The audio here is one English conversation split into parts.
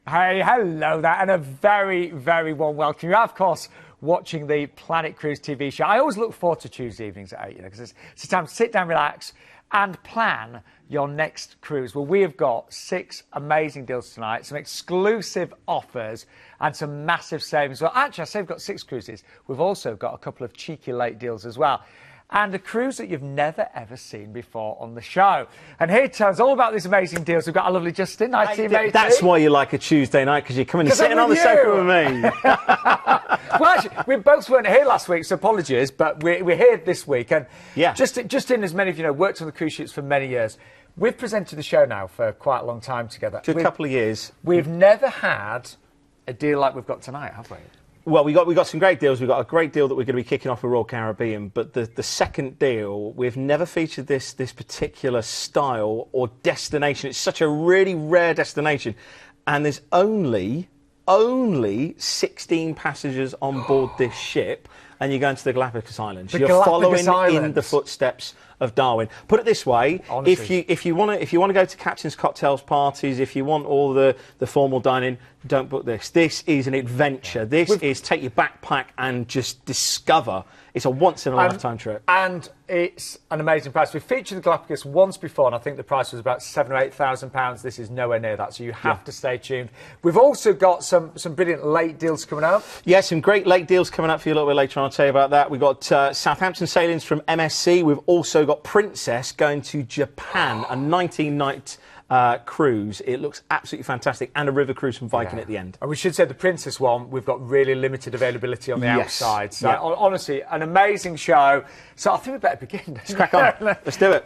Hey, hello there, and a very, very warm welcome. You are, of course, watching the Planet Cruise TV show. I always look forward to Tuesday evenings at 8, because it's a time to sit down, relax, and plan your next cruise. Well, we have got 6 amazing deals tonight, some exclusive offers, and some massive savings. Well, actually, I say we've got 6 cruises. We've also got a couple of cheeky late deals as well, and a cruise that you've never, ever seen before on the show. And here to tell us all about these amazing deals, we've got a lovely Justin. Nice to meet you. That's why you like a Tuesday night, because you're coming and sitting on the sofa with me. Well, actually, we both weren't here last week, so apologies, but we're here this week. And yeah. Justin, as many of you know, worked on the cruise ships for many years. We've presented the show now for quite a long time together. A couple of years. We've never had a deal like we've got tonight, have we? Well, we got some great deals. We've got a great deal that we're going to be kicking off with Royal Caribbean, but the second deal, we've never featured this particular style or destination. It's such a really rare destination, and there's only 16 passengers on board this ship, and you're going to the Galapagos Islands. You're following in the footsteps of Darwin. Put it this way: honestly, if you want to go to captain's cocktails parties, if you want all the formal dining, don't book this. This is an adventure. This is take your backpack and just discover. It's a once-in-a-lifetime trip. And it's an amazing price. We've featured the Galapagos once before, and I think the price was about £7,000 or £8,000. This is nowhere near that, so you have to stay tuned. We've also got some brilliant late deals coming up. Yeah, some great late deals coming up for you a little bit later on. I'll tell you about that. We've got Southampton sailings from MSC. We've also got Princess going to Japan, a 19-night cruise. It looks absolutely fantastic, and a river cruise from Viking at the end. And we should say the Princess one, we've got really limited availability on the outside. So honestly, an amazing show. So I think we better begin. Let's crack on. Let's do it.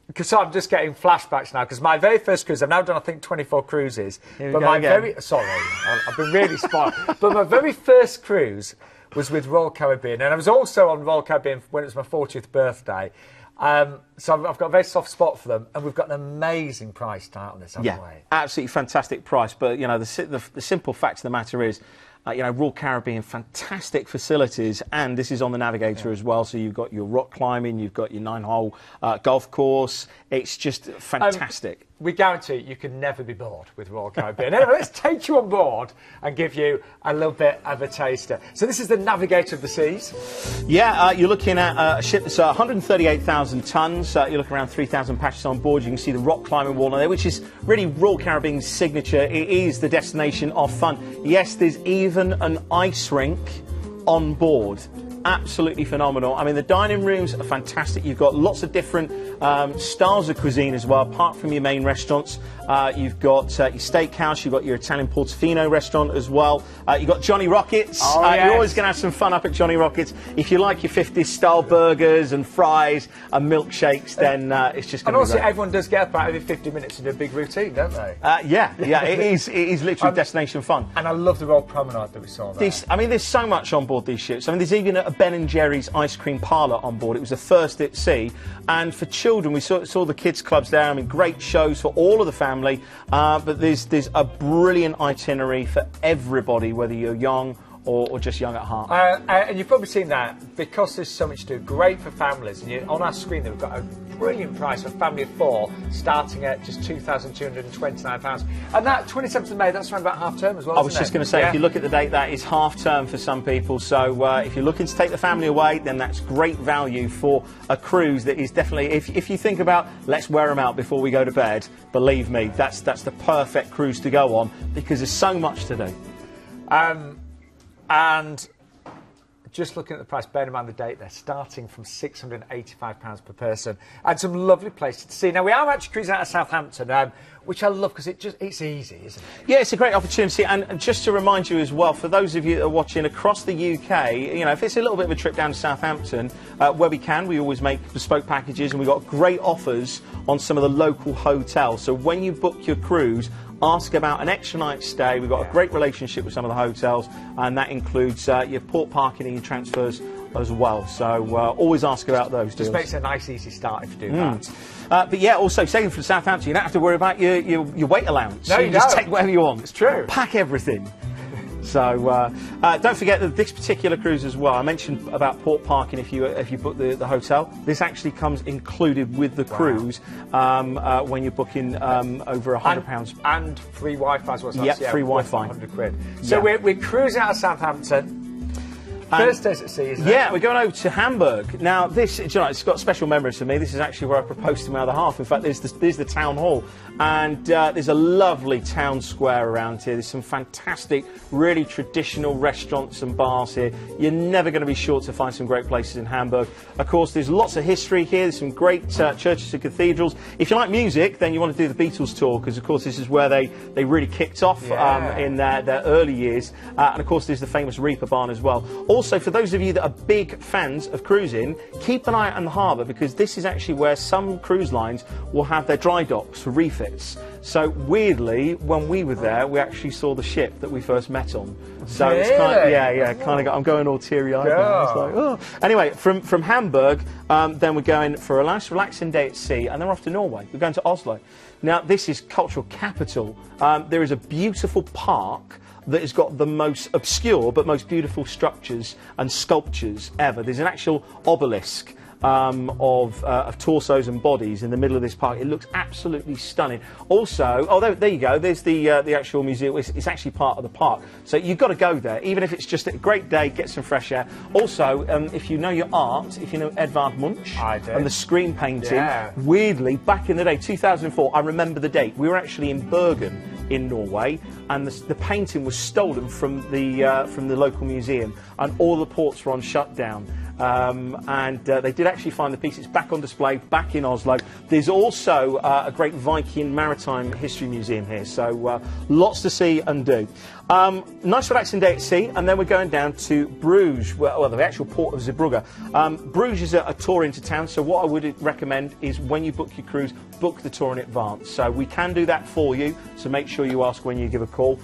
Because I'm just getting flashbacks now, because my very first cruise, I've now done, I think, 24 cruises. Here we go again. Sorry, I've been really spoiled. But my very first cruise was with Royal Caribbean, and I was also on Royal Caribbean when it was my 40th birthday. So I've got a very soft spot for them, and we've got an amazing price tonight on this, haven't we? Absolutely fantastic price. But you know, the simple fact of the matter is, you know, Royal Caribbean, fantastic facilities, and this is on the Navigator as well. So you've got your rock climbing, you've got your 9-hole golf course. It's just fantastic. We guarantee you can never be bored with Royal Caribbean. Anyway, let's take you on board and give you a little bit of a taster. So this is the Navigator of the Seas. Yeah, you're looking at a ship that's 138,000 tonnes. You're looking around 3,000 passengers on board. You can see the rock climbing wall on there, which is really Royal Caribbean's signature. It is the destination of fun. Yes, there's even an ice rink on board. Absolutely phenomenal. I mean, the dining rooms are fantastic. You've got lots of different styles of cuisine as well, apart from your main restaurants. You've got your steakhouse, you've got your Italian Portofino restaurant as well. You've got Johnny Rockets. You're always going to have some fun up at Johnny Rockets. If you like your 50s style burgers and fries and milkshakes, then it's just going to be great. And also, everyone does get up about every 50 minutes and do a big routine, don't they? Yeah, it is literally destination fun. And I love the Royal Promenade that we saw there. I mean, there's so much on board these ships. I mean, there's even a Ben & Jerry's ice cream parlour on board. It was the first at sea. And for children, we saw the kids' clubs there. I mean, great shows for all of the family. But there's a brilliant itinerary for everybody, whether you're young or just young at heart. And you've probably seen that, because there's so much to do, great for families. And on our screen there, we've got a brilliant price for a family of 4, starting at just £2,229. And that 27th of May, that's around about half term as well. I was just going to say, if you look at the date, that is half term for some people. So if you're looking to take the family away, then that's great value for a cruise that is definitely, if you think about, let's wear them out before we go to bed, believe me, that's the perfect cruise to go on, because there's so much to do. And just looking at the price, bearing in mind the date, they're starting from £685 per person, and some lovely places to see. Now, we are actually cruising out of Southampton, which I love, because it's easy, isn't it? Yeah, it's a great opportunity. And just to remind you as well, for those of you that are watching across the UK, you know, if it's a little bit of a trip down to Southampton, where we always make bespoke packages, and we've got great offers on some of the local hotels. So when you book your cruise, ask about an extra night stay. We've got a great relationship with some of the hotels, and that includes your port parking and your transfers as well. So always ask about those deals. Just makes it a nice, easy start if you do that. But yeah, also sailing from Southampton, you don't have to worry about your weight allowance. No, you can just take whatever you want. It's true. Pack everything. So don't forget that this particular cruise as well, I mentioned about port parking if you book the hotel. This actually comes included with the cruise when you're booking over £100. And free Wi-Fi as well. So free Wi-Fi. 100 quid. So we're cruising out of Southampton. First days at sea, isn't it? Yeah, we're going over to Hamburg. Now, this, you know, it's got special memories for me. This is actually where I proposed to my other half. In fact, there's the town hall. And there's a lovely town square around here. There's some fantastic, really traditional restaurants and bars here. You're never going to be short to find some great places in Hamburg. Of course, there's lots of history here. There's some great churches and cathedrals. If you like music, then you want to do the Beatles tour, because, of course, this is where they really kicked off in their early years. And, of course, there's the famous Reaper Barn as well. Also, for those of you that are big fans of cruising, keep an eye out on the harbour, because this is actually where some cruise lines will have their dry docks for refits. So weirdly, when we were there, we actually saw the ship that we first met on. So it's kind of I'm going all teary-eyed now. It's like, oh. Anyway, from Hamburg, then we're going for a nice relaxing day at sea, and then we're off to Norway. We're going to Oslo. Now, this is cultural capital. There is a beautiful park that has got the most obscure but most beautiful structures and sculptures ever. There's an actual obelisk of torsos and bodies in the middle of this park. It looks absolutely stunning. Also, there you go, there's the actual museum. It's actually part of the park, so you've got to go there, even if it's just a great day, get some fresh air. Also, if you know your art, if you know Edvard Munch and the screen painting, weirdly, back in the day, 2004, I remember the date, we were actually in Bergen in Norway, and the painting was stolen from the local museum, and all the ports were on shutdown. And they did actually find the piece. It's back on display, back in Oslo. There's also a great Viking maritime history museum here, so lots to see and do. Nice relaxing day at sea, and then we're going down to Bruges, well, the actual port of Zeebrugge. Bruges is a tour into town, so what I would recommend is when you book your cruise, book the tour in advance. So we can do that for you, so make sure you ask when you give a call.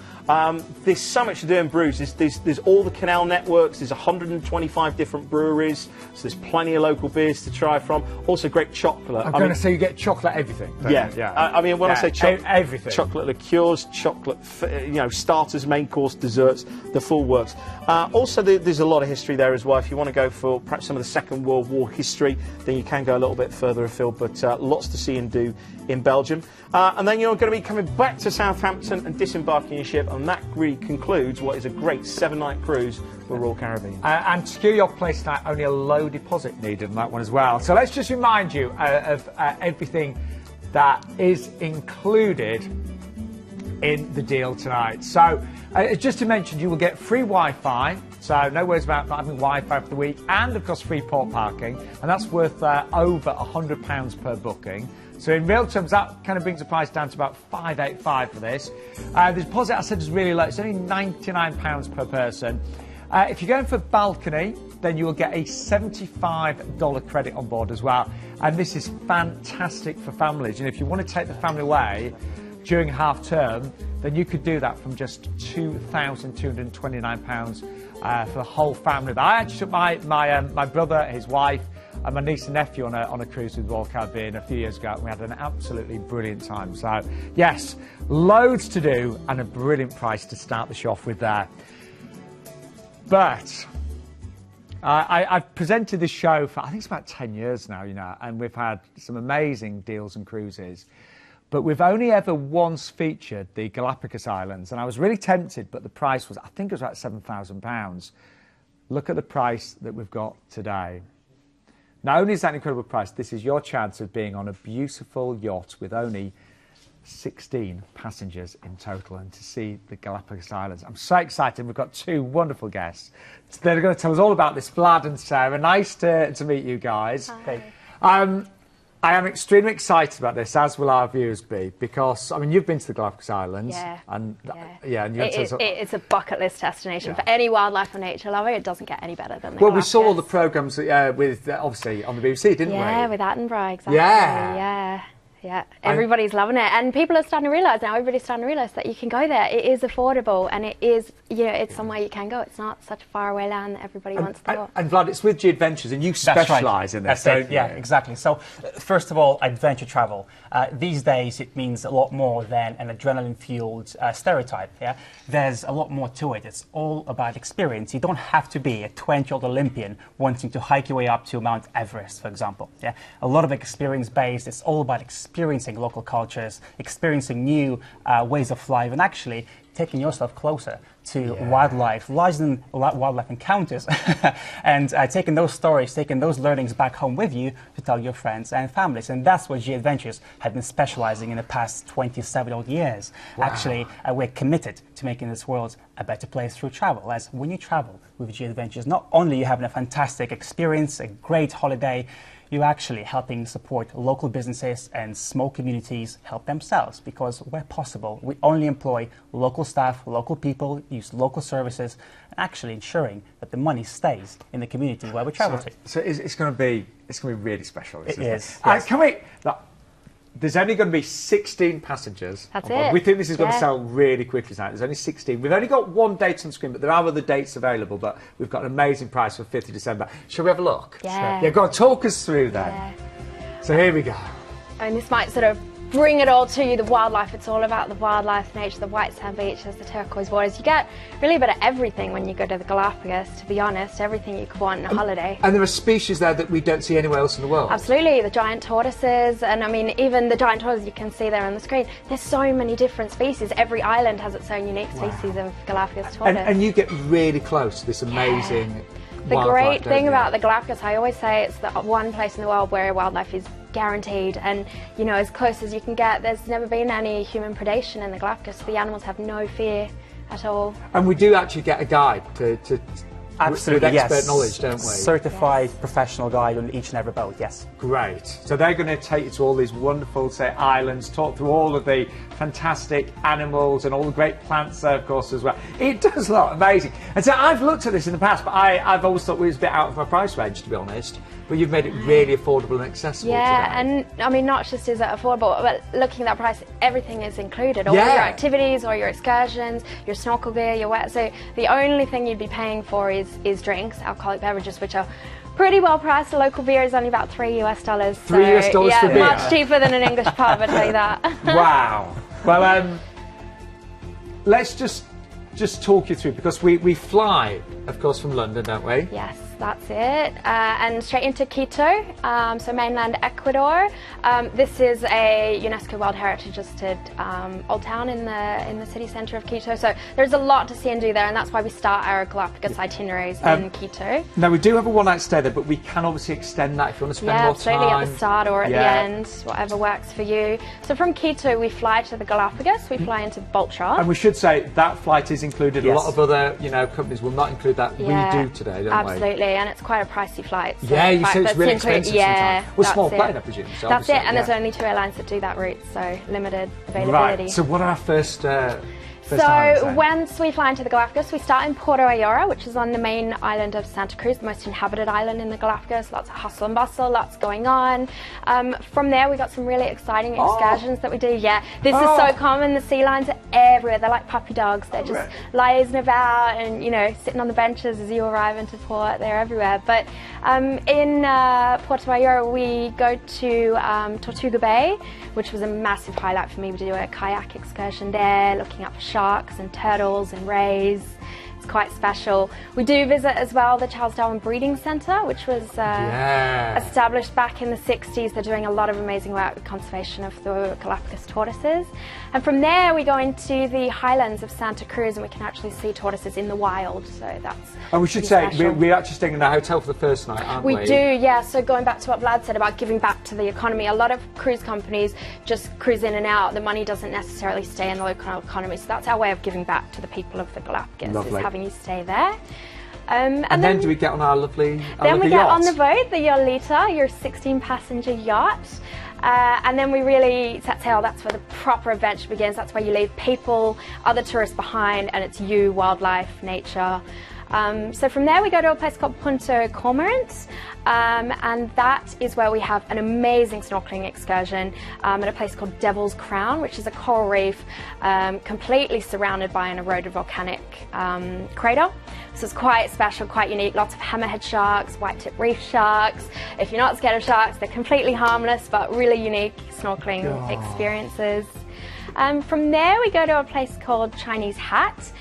There's so much to do in Bruges. There's all the canal networks, there's 125 different breweries, so there's plenty of local beers to try from. Also great chocolate. I'm going to say you get chocolate everything. Yeah. I mean, when I say chocolate, everything. Chocolate liqueurs, chocolate, starters, main course, desserts, the full works. Also, there's a lot of history there as well. If you want to go for perhaps some of the Second World War history, then you can go a little bit further afield, but lots to see and do in Belgium. And then you're going to be coming back to Southampton and disembarking your ship, and that really concludes what is a great 7-night cruise for Royal Caribbean. And to secure your place tonight, only a low deposit needed on that one as well. So let's just remind you of everything that is included in the deal tonight. So just to mention, you will get free Wi-Fi, so no worries about not having Wi-Fi for the week, and of course free port parking, and that's worth over £100 per booking. So in real terms, that kind of brings the price down to about $585 for this. The deposit, I said, is really low. It's only £99 per person. If you're going for balcony, then you will get a $75 credit on board as well. And this is fantastic for families. And if you want to take the family away during half term, then you could do that from just £2,229 for the whole family. I actually took my brother, his wife, and my niece and nephew on a cruise with Royal Caribbean a few years ago, and we had an absolutely brilliant time. So, yes, loads to do and a brilliant price to start the show off with there. But I've presented this show for, I think it's about 10 years now, and we've had some amazing deals and cruises. But we've only ever once featured the Galapagos Islands, and I was really tempted, but the price was, I think it was about £7,000. Look at the price that we've got today. Not only is that an incredible price, this is your chance of being on a beautiful yacht with only 16 passengers in total, and to see the Galapagos Islands. I'm so excited. We've got two wonderful guests. They're going to tell us all about this, Vlad and Sarah. Nice to meet you guys. Hi. I am extremely excited about this, as will our viewers be, because, I mean, you've been to the Galapagos Islands. Yeah. And it's a bucket list destination for any wildlife or nature lover. It doesn't get any better than the Well, we saw all the Galapagos. programmes with, obviously, on the BBC, didn't we? Yeah, with Attenborough, exactly. Yeah. Yeah, everybody's loving it, and people are starting to realise now. Everybody's starting to realise that you can go there. It is affordable, and it is, it's somewhere you can go. It's not such a faraway land that everybody wants to go. And Vlad, it's with G Adventures, and you specialise in this. That's it. Yeah, exactly. So, first of all, adventure travel. These days, it means a lot more than an adrenaline-fueled stereotype. Yeah, there's a lot more to it. It's all about experience. You don't have to be a 20-year-old Olympian wanting to hike your way up to Mount Everest, for example. Yeah, a lot of experience-based. It's all about experiencing local cultures, experiencing new ways of life, and actually taking yourself closer to wildlife, larger than wildlife encounters, and taking those stories, taking those learnings back home with you to tell your friends and families. And that's what G Adventures have been specializing in the past 27 odd years. Wow. Actually, we're committed to making this world a better place through travel, as when you travel with G Adventures, not only are you having a fantastic experience, a great holiday, you're actually helping support local businesses and small communities help themselves, because where possible, we only employ local staff, local people, use local services, and actually ensuring that the money stays in the community where we travel to. So it's going to be really special. It is. Yes. Can we? There's only going to be 16 passengers. That's it. We think this is going to sell really quickly tonight. There's only 16. We've only got one date on the screen, but there are other dates available. But we've got an amazing price for 5th of December. Shall we have a look? Yeah. Yeah, go on, talk us through then. Yeah. So here we go. And this might sort of bring it all to you, the wildlife. It's all about the wildlife, nature, the white sand beaches, the turquoise waters. You get really a bit of everything when you go to the Galapagos, to be honest, everything you could want in a holiday. And there are species there that we don't see anywhere else in the world. Absolutely, the giant tortoises, and I mean, even the giant tortoises you can see there on the screen. There's so many different species. Every island has its own unique species of Galapagos tortoise. And you get really close to this amazing The great thing about the Galapagos, I always say, it's the one place in the world where wildlife is guaranteed, and as close as you can get. There's never been any human predation in the Galapagos, so the animals have no fear at all. And we do actually get a guide to absolutely, with expert knowledge, don't we? Certified professional guide on each and every boat, yes. Great. So they're going to take you to all these wonderful, islands, talk through all of the fantastic animals and all the great plants there, of course, as well. It does look amazing. And so I've looked at this in the past, but I've always thought it was a bit out of my price range, to be honest. But you've made it really affordable and accessible today. And I mean, not just is it affordable, but looking at that price, everything is included. All your activities, all your excursions, your snorkel gear, your wet. So the only thing you'd be paying for is drinks, alcoholic beverages, which are pretty well priced. A local beer is only about $3 US. $3 for beer? Much cheaper than an English pub, I'll tell you that. Wow. Well, let's just talk you through, because we fly, of course, from London, don't we? Yes, that's it. And straight into Quito, so mainland Ecuador. This is a UNESCO World Heritage Listed old town in the city centre of Quito. So there's a lot to see and do there, and that's why we start our Galapagos itineraries in Quito. Now, we do have a one-night stay there, but we can obviously extend that if you want to spend more time. Absolutely, at the start or at the end, whatever works for you. So from Quito, we fly to the Galapagos. We fly into Baltra. And we should say that flight is included. Yes. A lot of other companies will not include that. We do today, don't we? Absolutely, and it's quite a pricey flight. So you said it's really expensive sometimes. Well, small plane, I presume. So that's it, and there's only 2 airlines that do that route, so limited availability. Right, so what are our first So once we fly into the Galapagos, we start in Puerto Ayora, which is on the main island of Santa Cruz, the most inhabited island in the Galapagos. Lots of hustle and bustle, lots going on. From there, we got some really exciting excursions that we do. Yeah, this is so common. The sea lions are everywhere. They're like puppy dogs. They're just lazing about and, sitting on the benches as you arrive into port. They're everywhere. But in Puerto Ayora, we go to Tortuga Bay, which was a massive highlight for me. We do a kayak excursion there, looking up for sharks and turtles and rays. It's quite special. We do visit as well the Charles Darwin Breeding Centre, which was established back in the 60s. They're doing a lot of amazing work with conservation of the Galapagos tortoises. And from there we go into the highlands of Santa Cruz, and we can actually see tortoises in the wild. So that's And we should say we're actually staying in a hotel for the first night, aren't we? We do, yeah. So going back to what Vlad said about giving back to the economy, a lot of cruise companies just cruise in and out. The money doesn't necessarily stay in the local economy. So that's our way of giving back to the people of the Galapagos. Lovely. Is having you stay there. And then do we get on our lovely Then we get yacht? on the boat, the Yolita, your 16-passenger yacht. And then we really set sail. That's where the proper adventure begins. That's where you leave people, other tourists behind, and it's you, wildlife, nature. So from there we go to a place called Punta Cormorant, and that is where we have an amazing snorkeling excursion at a place called Devil's Crown, which is a coral reef completely surrounded by an eroded volcanic crater. So it's quite special, quite unique. Lots of hammerhead sharks, white-tip reef sharks. If you're not scared of sharks, they're completely harmless, but really unique snorkeling experiences. From there we go to a place called Chinese Hat.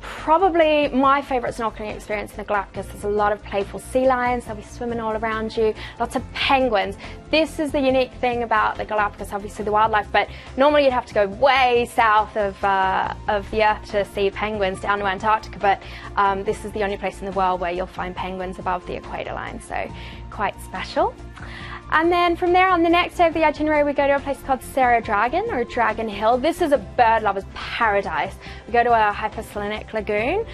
Probably my favourite snorkeling experience in the Galapagos. There's a lot of playful sea lions, they'll be swimming all around you, lots of penguins. This is the unique thing about the Galapagos, obviously the wildlife, but normally you'd have to go way south of the Earth to see penguins down to Antarctica, but this is the only place in the world where you'll find penguins above the equator line, so quite special. And then from there, on the next day of the itinerary, we go to a place called Serra Dragon, or Dragon Hill. This is a bird lover's paradise. We go to a hypersalinic lagoon,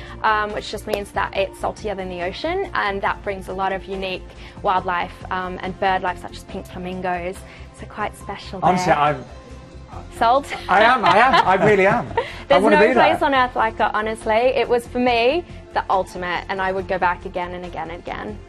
which just means that it's saltier than the ocean, and that brings a lot of unique wildlife and bird life, such as pink flamingos. So quite special there. Honestly, I'm sold. I really am. There's no place on earth like it, honestly. It was, for me, the ultimate, and I would go back again and again and again.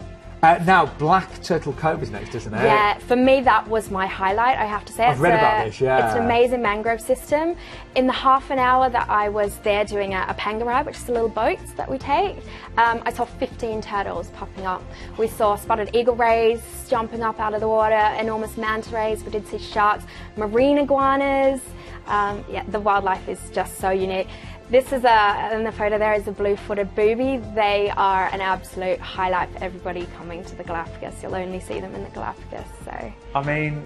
Now, Black Turtle Cove is next, isn't it? Yeah, for me that was my highlight, I have to say. I've read about this, yeah. It's an amazing mangrove system. In the half an hour that I was there doing a panga ride, which is a little boat that we take, I saw 15 turtles popping up. We saw spotted eagle rays jumping up out of the water, enormous manta rays, we did see sharks, marine iguanas. Yeah, the wildlife is just so unique. This is in the photo there is a blue-footed booby. They are an absolute highlight for everybody coming to the Galapagos. You'll only see them in the Galapagos, so. I mean,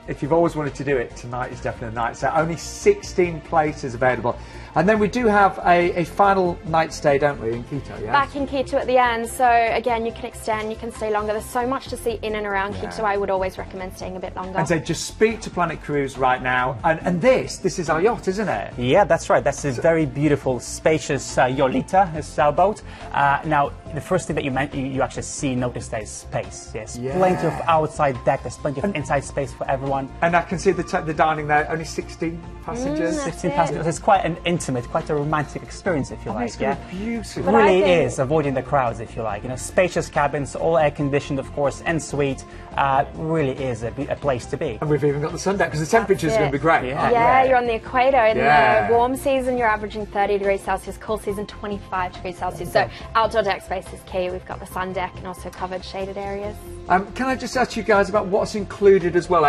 if you've always wanted to do it, tonight is definitely the night. So only 16 places available. And then we do have a final night stay, don't we, in Quito, yeah? Back in Quito at the end. So again, you can extend, you can stay longer. There's so much to see in and around Quito. I would always recommend staying a bit longer. And so just speak to Planet Cruise right now. And this is our yacht, isn't it? Yeah, that's right. That's a very beautiful, spacious Yolita, a sailboat. Now, the first thing that you actually notice there is space. Yes, plenty of outside deck. There's plenty of inside space for everyone. And I can see the dining there. Only 16 passengers. 16 passengers. It's quite an intimate, quite a romantic experience, if you like. It's gonna be beautiful. It really is, avoiding the crowds, if you like. You know, spacious cabins, all air conditioned, of course, en suite. Really is a place to be. And we've even got the sun deck because the temperature's going to be great. Yeah, you're on the equator. In the warm season, you're averaging 30 degrees Celsius. Cool season, 25 degrees Celsius. So outdoor deck space is key. We've got the sun deck and also covered shaded areas. Can I just ask you guys about what's included as well?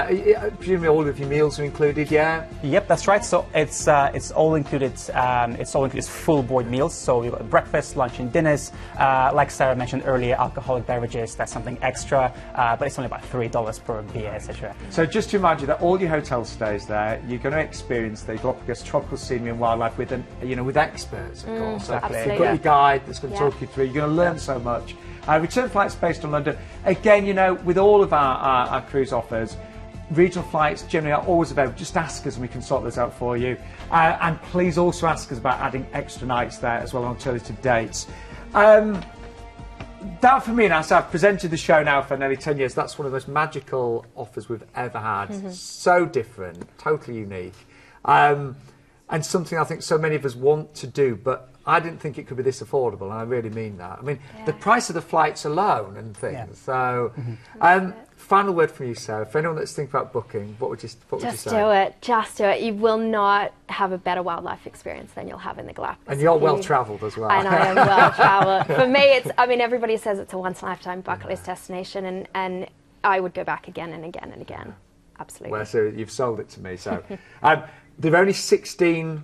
Presumably all of your meals are included, yeah? Yep, that's right. So it's all included. It's all included full board meals. So you've got breakfast, lunch, and dinners. Like Sarah mentioned earlier, alcoholic beverages. That's something extra, but it's only about $3 per beer, etc. So just to remind you that all your hotel stays there, you're going to experience the Galapagos tropical scenery and wildlife with experts, of course. So absolutely. You've got your guide that's going to talk you through. You're going to learn so much. Return flights based on London. Again, with all of our cruise offers, regional flights generally are always available. Just ask us and we can sort those out for you. And please also ask us about adding extra nights there as well on alternative dates. That for me, now, so I've presented the show now for nearly 10 years. That's one of the most magical offers we've ever had. So different, totally unique. And something I think so many of us want to do, but I didn't think it could be this affordable, and I really mean that. I mean, the price of the flights alone and things. Yeah. So, final word from you, Sarah. For anyone that's thinking about booking, what would you say? Just do it. You will not have a better wildlife experience than you'll have in the Galapagos. And you're well-travelled as well. And I am well-travelled. For me, everybody says it's a once-in-a-lifetime bucket list destination, and I would go back again and again and again. Absolutely. Well, so you've sold it to me. So, there are only 16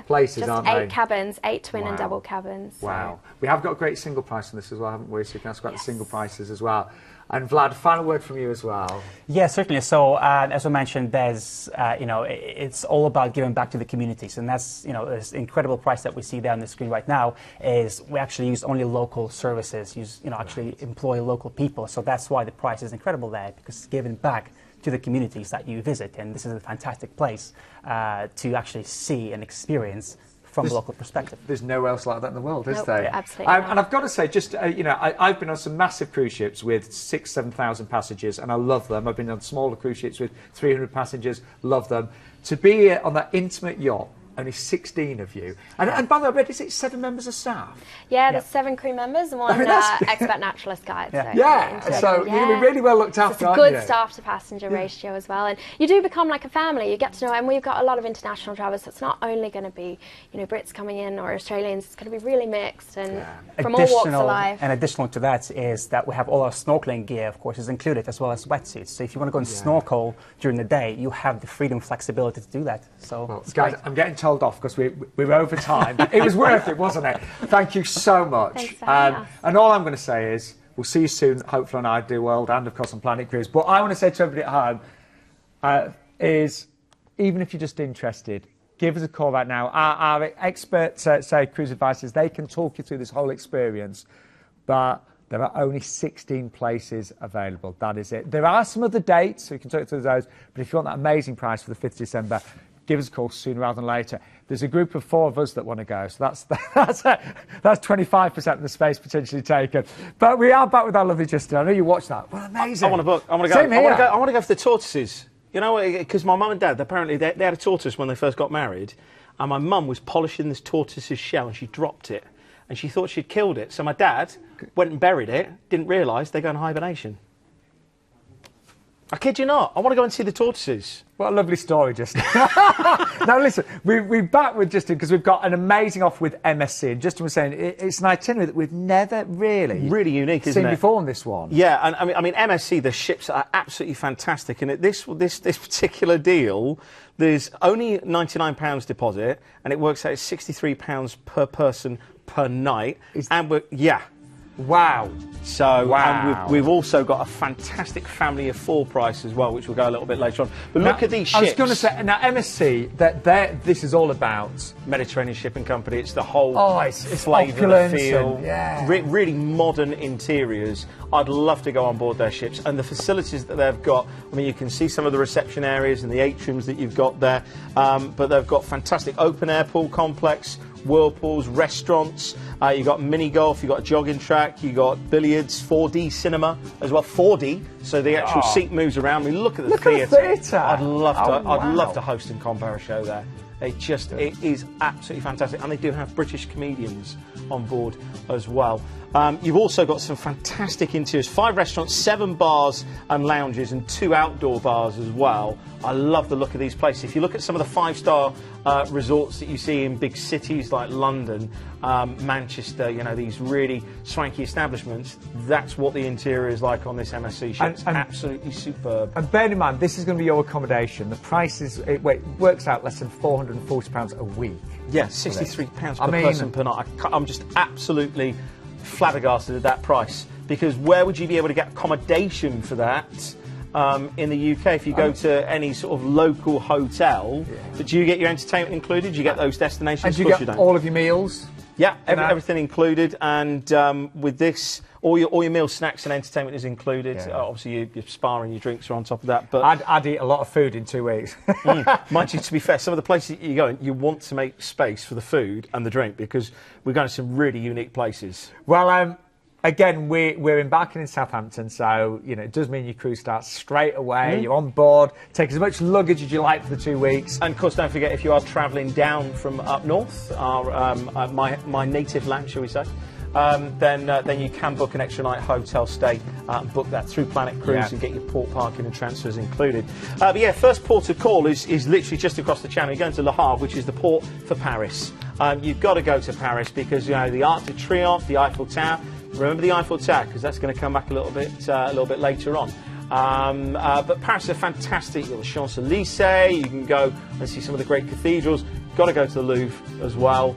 places, just aren't they? 8 cabins, 8 twin and double cabins. So. Wow. We have got a great single price on this as well, haven't we? So you can ask about the single prices as well. And Vlad, final word from you as well. Yeah, certainly. So as I mentioned, there's, it's all about giving back to the communities. And that's, this incredible price that we see there on the screen right now is we actually use only local services, actually employ local people. So that's why the price is incredible there, because it's giving back to the communities that you visit. And this is a fantastic place to actually see and experience from a local perspective. There's nowhere else like that in the world, is there? Absolutely. And I've got to say, just, I've been on some massive cruise ships with 6,000-7,000 passengers, and I love them. I've been on smaller cruise ships with 300 passengers, love them. To be on that intimate yacht only 16 of you. And by the way, is it 7 members of staff? Yeah, there's 7 crew members and 1 expert naturalist guide. So you're going to be really well looked after, aren't you? It's a good staff to passenger ratio as well. And you do become like a family. You get to know, and we've got a lot of international travellers, so it's not only going to be, you know, Brits coming in or Australians. It's going to be really mixed and from all walks of life. And additional to that is that we have all our snorkeling gear, of course, is included, as well as wetsuits. So if you want to go and snorkel during the day, you have the freedom, flexibility to do that. So, well, guys, I'm getting told off because we're over time. It was worth it, wasn't it? Thank you so much. And all I'm going to say is we'll see you soon, hopefully on Ideal World and, of course, on Planet Cruise. But I want to say to everybody at home is, even if you're just interested, give us a call right now. Our experts, say cruise advisors, they can talk you through this whole experience. But there are only 16 places available. That is it. There are some other dates, so you can talk through those. But if you want that amazing price for the 5th of December, give us a call sooner rather than later. There's a group of 4 of us that want to go, so that's 25% of the space potentially taken. But we are back with our lovely Justin. I know you watched that. Well, amazing. I want to book. I want to go. Same here. I want to go for the tortoises. You know, because my mum and dad, apparently they had a tortoise when they first got married, and my mum was polishing this tortoise's shell and she dropped it, and she thought she'd killed it. So my dad went and buried it, didn't realise they go in hibernation. I kid you not. I want to go and see the tortoises. What a lovely story, Justin. Now, listen, we're back with Justin because we've got an amazing offer with MSC. And Justin was saying it's an itinerary that we've never really unique, seen before on this one. Yeah, and I mean, MSC, the ships are absolutely fantastic. And at this particular deal, there's only £99 deposit, and it works out at £63 per person per night. Wow. So and we've also got a fantastic family of 4 price as well, which we'll go a little bit later on. But now, look at these ships. I was going to say, now MSC, this is all about Mediterranean Shipping Company. It's the whole it's flavour, the feel, and, really modern interiors. I'd love to go on board their ships, and the facilities that they've got. I mean, you can see some of the reception areas and the atriums that you've got there, but they've got fantastic open air pool complex, whirlpools, restaurants. You've got mini golf, you've got a jogging track, you've got billiards, 4D cinema as well, 4D, so the actual seat moves around. I mean, look at the theatre. I'd love to host and compare a show there. It is absolutely fantastic, and they do have British comedians on board as well. You've also got some fantastic interiors, 5 restaurants, 7 bars and lounges, and 2 outdoor bars as well. I love the look of these places. If you look at some of the 5-star resorts that you see in big cities like London, Manchester, you know, these really swanky establishments, that's what the interior is like on this MSC ship. It's absolutely superb. And bear in mind, this is going to be your accommodation. The price is, it works out less than £440 a week. Yeah, £63 per person per night. I'm just absolutely flabbergasted at that price, because where would you be able to get accommodation for that in the UK if you go to any sort of local hotel? But do you get your entertainment included? Do you get those destinations? And do you get all of your meals? Yeah, everything included, and with this, all your meals, snacks and entertainment is included. Obviously, your spa and your drinks are on top of that. But I'd eat a lot of food in 2 weeks. Mind you, to be fair, some of the places you go in, you want to make space for the food and the drink, because we're going to some really unique places. Well, again, we're embarking in Southampton, so you know it does mean your cruise starts straight away. You're on board. Take as much luggage as you like for the 2 weeks. And of course, don't forget, if you are travelling down from up north, my native land, shall we say, then you can book an extra night hotel stay and book that through Planet Cruise and get your port parking and transfers included. But yeah, first port of call is literally just across the channel. You're going to Le Havre, which is the port for Paris. You've got to go to Paris because, you know, the Arc de Triomphe, the Eiffel Tower. Remember the Eiffel Tower, because that's going to come back a little bit later on. But Paris is fantastic. You've got the Champs-Élysées. You can go and see some of the great cathedrals. Got to go to the Louvre as well.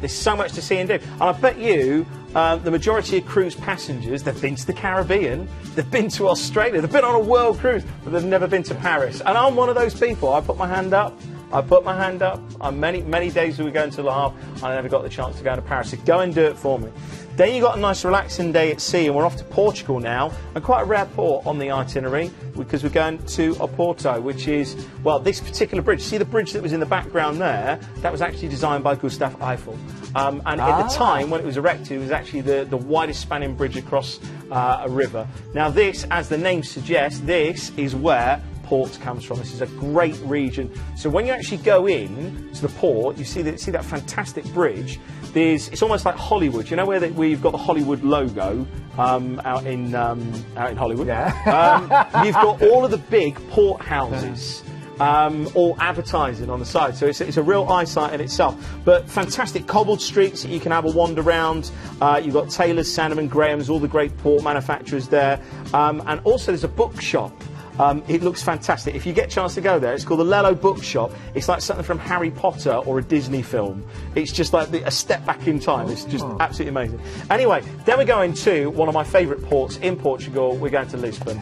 There's so much to see and do. And I bet you the majority of cruise passengers, they've been to the Caribbean, they've been to Australia, they've been on a world cruise, but they've never been to Paris. And I'm one of those people. I put my hand up. On many days we were going to Le Havre, I never got the chance to go to Paris. So go and do it for me. Then you got a nice relaxing day at sea, and we're off to Portugal now, and quite a rare port on the itinerary, because we're going to Oporto, which is, well, this particular bridge. See the bridge that was in the background there? That was actually designed by Gustav Eiffel. And at the time, when it was erected, it was actually the widest spanning bridge across a river. Now this, as the name suggests, this is where ports comes from. This is a great region. So when you actually go in to the port, you see that fantastic bridge. It's almost like Hollywood. You know where you've got the Hollywood logo out in Hollywood. Yeah. You've got all of the big port houses. All advertising on the side, so it's a real eyesight in itself. But fantastic cobbled streets that you can have a wander around. You've got Taylor's, Sandeman, Graham's, all the great port manufacturers there, and also there's a bookshop. It looks fantastic. If you get a chance to go there, it's called the Lello Bookshop. It's like something from Harry Potter or a Disney film. It's just like a step back in time. It's just absolutely amazing. Anyway, then we're going to one of my favourite ports in Portugal. We're going to Lisbon.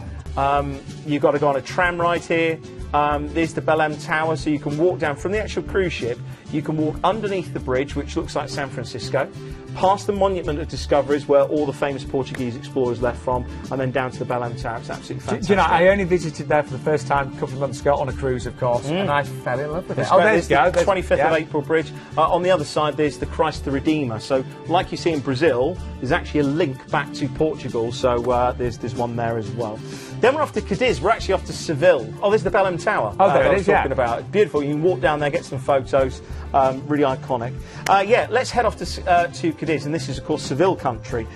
You've got to go on a tram ride here. There's the Belém Tower, so you can walk down from the actual cruise ship. You can walk underneath the bridge, which looks like San Francisco, past the Monument of Discoveries, where all the famous Portuguese explorers left from, and then down to the Belém Tower. It's absolutely fantastic. Do you know, I only visited there for the first time a couple of months ago on a cruise, of course, and I fell in love with it. Oh, there's the 25th of April bridge. On the other side, there's the Christ the Redeemer. So, like you see in Brazil, there's actually a link back to Portugal. So there's one there as well. Then we're off to Cadiz. We're actually off to Seville. Oh, there's the Belém Tower. Oh, there it is, talking about. It's beautiful. You can walk down there, get some photos. Really iconic. Let's head off to Cadiz, and this is, of course, Seville country.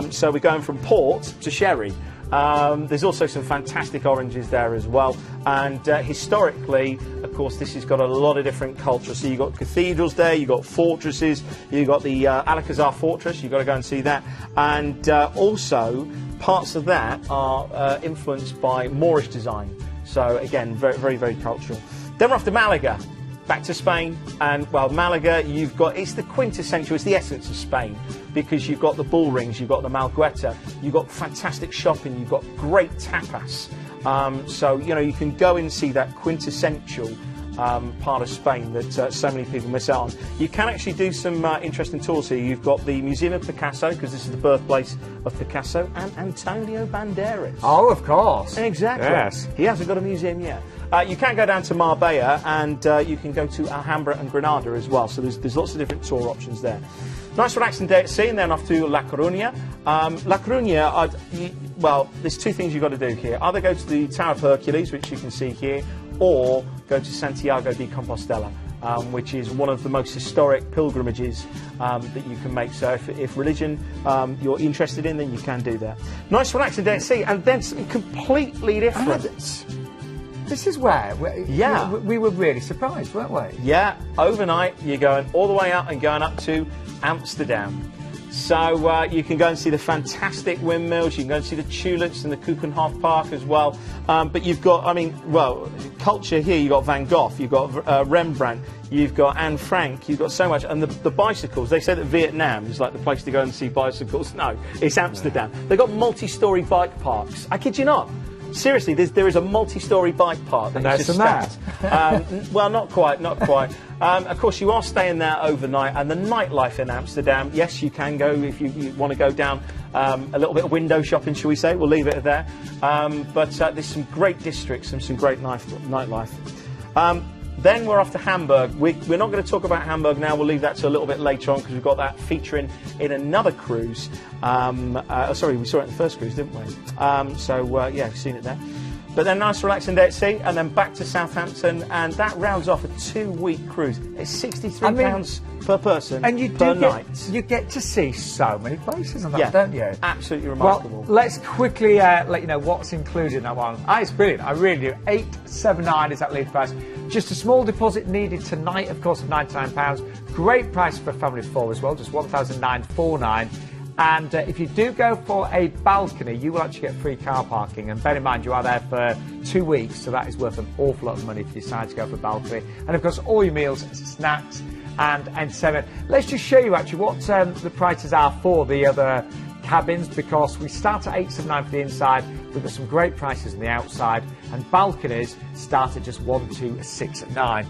So we're going from port to sherry. There's also some fantastic oranges there as well. And historically, of course, this has got a lot of different culture. So you've got cathedrals there, you've got fortresses, you've got the Alcazar Fortress, you've got to go and see that. And also, parts of that are influenced by Moorish design. So again, very, very, very cultural. Then we're off to Malaga. Back to Spain, and well, Malaga, it's the quintessential, it's the essence of Spain, because you've got the bull rings, you've got the Malgueta, you've got fantastic shopping, you've got great tapas. So, you know, you can go and see that quintessential part of Spain that so many people miss out on. You can actually do some interesting tours here. You've got the Museum of Picasso, because this is the birthplace of Picasso, and Antonio Banderas. Oh, of course. Exactly. Yes. He hasn't got a museum yet. You can go down to Marbella, and you can go to Alhambra and Granada as well. So there's lots of different tour options there. Nice relaxing day at sea, and then off to La Coruña. La Coruña, there's two things you've got to do here. Either go to the Tower of Hercules, which you can see here, or go to Santiago de Compostela, which is one of the most historic pilgrimages that you can make. So if religion you're interested in, then you can do that. Nice relaxing day at sea, and then something completely different. This is where we were really surprised, weren't we? Yeah, overnight you're going all the way up and going up to Amsterdam. So you can go and see the fantastic windmills, you can go and see the tulips and the Keukenhof Park as well. But you've got, culture here, you've got Van Gogh, you've got Rembrandt, you've got Anne Frank, you've got so much. And the bicycles, they say that Vietnam is like the place to go and see bicycles. No, it's Amsterdam. They've got multi-storey bike parks. I kid you not. Seriously, there is a multi-storey bike park. And there's some there. Well, not quite. Of course, you are staying there overnight, and the nightlife in Amsterdam, yes, you can go if you want to go down a little bit of window shopping, shall we say. We'll leave it there. But there's some great districts and some great nightlife. Then we're off to Hamburg. We're not going to talk about Hamburg now. We'll leave that to a little bit later on, because we've got that featuring in another cruise. Sorry, we saw it in the first cruise, didn't we? You've seen it there. But then nice relaxing day at sea, and then back to Southampton, and that rounds off a 2-week cruise. It's £63 per person and per night. You get to see so many places on that, don't you? Absolutely remarkable. Well, let's quickly let you know what's included in that one. It's brilliant. I really do. $879 is that lead price. Just a small deposit needed tonight, of course, of £99. Great price for a family of 4 as well, just $1,949. And if you do go for a balcony, you will actually get free car parking. And bear in mind, you are there for 2 weeks, so that is worth an awful lot of money if you decide to go for a balcony. And of course, all your meals, snacks, and entertainment. Let's just show you actually what the prices are for the other cabins, because we start at $879 for the inside. We've got some great prices on the outside, and balconies start at just $1,269.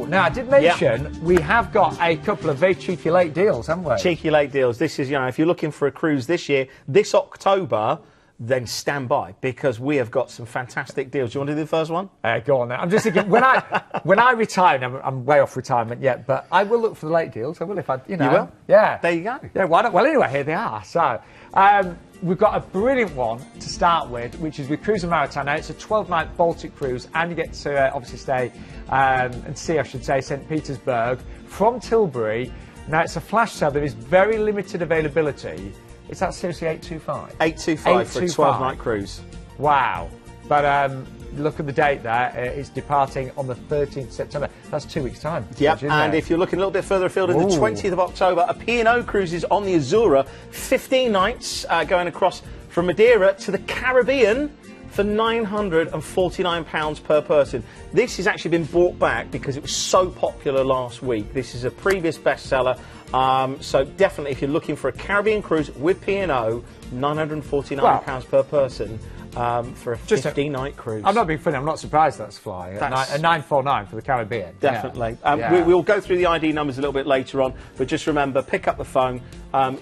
Now I did mention we have got a couple of very cheeky late deals, haven't we? Cheeky late deals. This is, if you're looking for a cruise this year, this October, then stand by, because we have got some fantastic deals. Do you want to do the first one? Go on then. I'm just thinking, when I retire, and I'm way off retirement yet, but I will look for the late deals. I will if I, You will? Yeah. There you go. Yeah, why not? Well, anyway, here they are. So, we've got a brilliant one to start with, which is with Cruise and Maritime. Now, it's a 12-night Baltic cruise, and you get to obviously stay and see, I should say, St. Petersburg from Tilbury. Now, it's a flash sale. There is very limited availability. Is that seriously 825? 825 for a 12-night cruise. Wow. But look at the date there. It's departing on the 13th of September. That's 2 weeks' time. Yep, and if you're looking a little bit further afield, on the 20th of October, a P&O cruise is on the Azura. 15 nights going across from Madeira to the Caribbean for £949 per person. This has actually been brought back because it was so popular last week. This is a previous bestseller. So definitely, if you're looking for a Caribbean cruise with P&O, £949 per person for a 15-night cruise. I'm not being funny. I'm not surprised that's flying. A 949 for the Caribbean. Definitely. We'll go through the ID numbers a little bit later on, but just remember, pick up the phone,